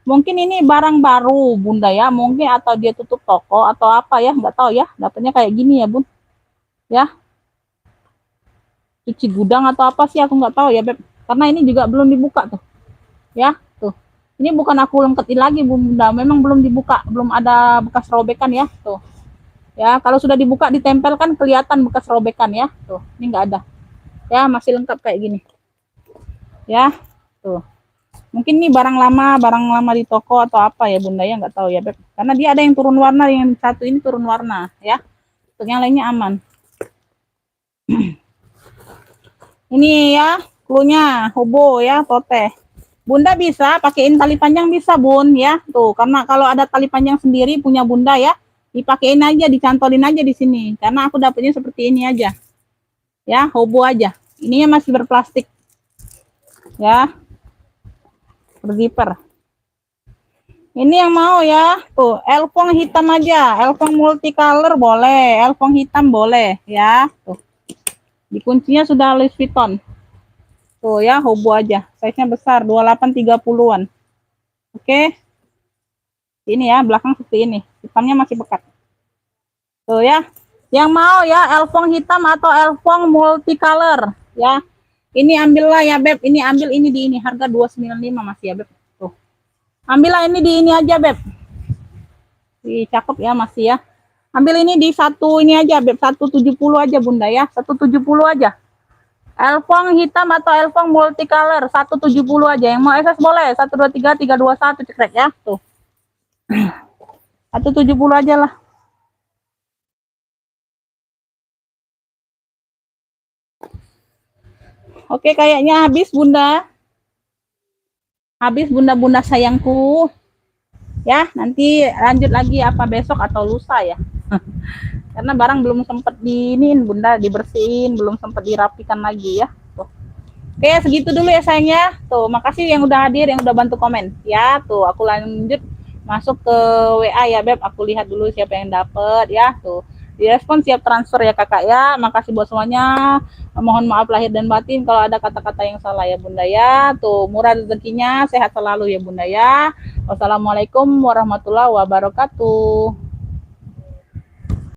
Mungkin ini barang baru, Bunda ya. Mungkin atau dia tutup toko atau apa ya. Nggak tahu ya. Dapatnya kayak gini ya, Bun. Ya. Cuci gudang atau apa sih, aku nggak tahu ya, Beb. Karena ini juga belum dibuka tuh. Ya, tuh. Ini bukan aku lengketin lagi bunda, memang belum dibuka, belum ada bekas robekan ya, tuh. Ya, kalau sudah dibuka ditempelkan kelihatan bekas robekan ya, tuh. Ini nggak ada. Ya, masih lengkap kayak gini. Ya, tuh. Mungkin ini barang lama di toko atau apa ya bunda ya, nggak tahu ya Beb. Karena dia ada yang turun warna, yang satu ini turun warna ya. Untuk yang lainnya aman. Ini ya, cluenya hobo ya, tote. Bunda bisa pakein tali panjang bisa bun ya, tuh. Karena kalau ada tali panjang sendiri punya bunda ya, dipakein aja, dicantolin aja di sini. Karena aku dapetnya seperti ini aja. Ya, hobo aja. Ininya masih berplastik. Ya. Berzipper. Ini yang mau ya, tuh elfong hitam aja, elfong multicolor boleh, elfong hitam boleh ya, tuh. Di kuncinya sudah Louis Vuitton. Tuh ya, hobo aja, size-nya besar 28-30-an. Oke. Ini ya, belakang seperti ini, hitamnya masih pekat. Tuh ya. Yang mau ya elfong hitam atau elfong multicolor ya. Ini ambillah ya Beb, ini ambil ini di ini harga 295 masih ya Beb. Tuh. Ambillah ini di ini aja Beb. Cakep ya masih ya. Ambil ini di satu ini aja Beb, 170 aja Bunda ya, 170 aja. Elfong hitam atau elfong multicolor 170 aja. Yang mau SS boleh 123 321 cekrek ya. Tuh. 170 aja lah. Oke, kayaknya habis Bunda. Habis Bunda-bunda sayangku. Ya, nanti lanjut lagi apa besok atau lusa ya. Karena barang belum sempat diinin Bunda, dibersihin, belum sempat dirapikan lagi ya. Tuh. Oke, segitu dulu ya sayangnya. Tuh, makasih yang udah hadir, yang udah bantu komen. Ya, tuh aku lanjut masuk ke WA ya Beb. Aku lihat dulu siapa yang dapet ya. Tuh. Direspon siap transfer ya Kakak ya. Makasih buat semuanya. Mohon maaf lahir dan batin kalau ada kata-kata yang salah ya Bunda ya. Tuh, murah rezekinya, sehat selalu ya Bunda ya. Wassalamualaikum warahmatullahi wabarakatuh.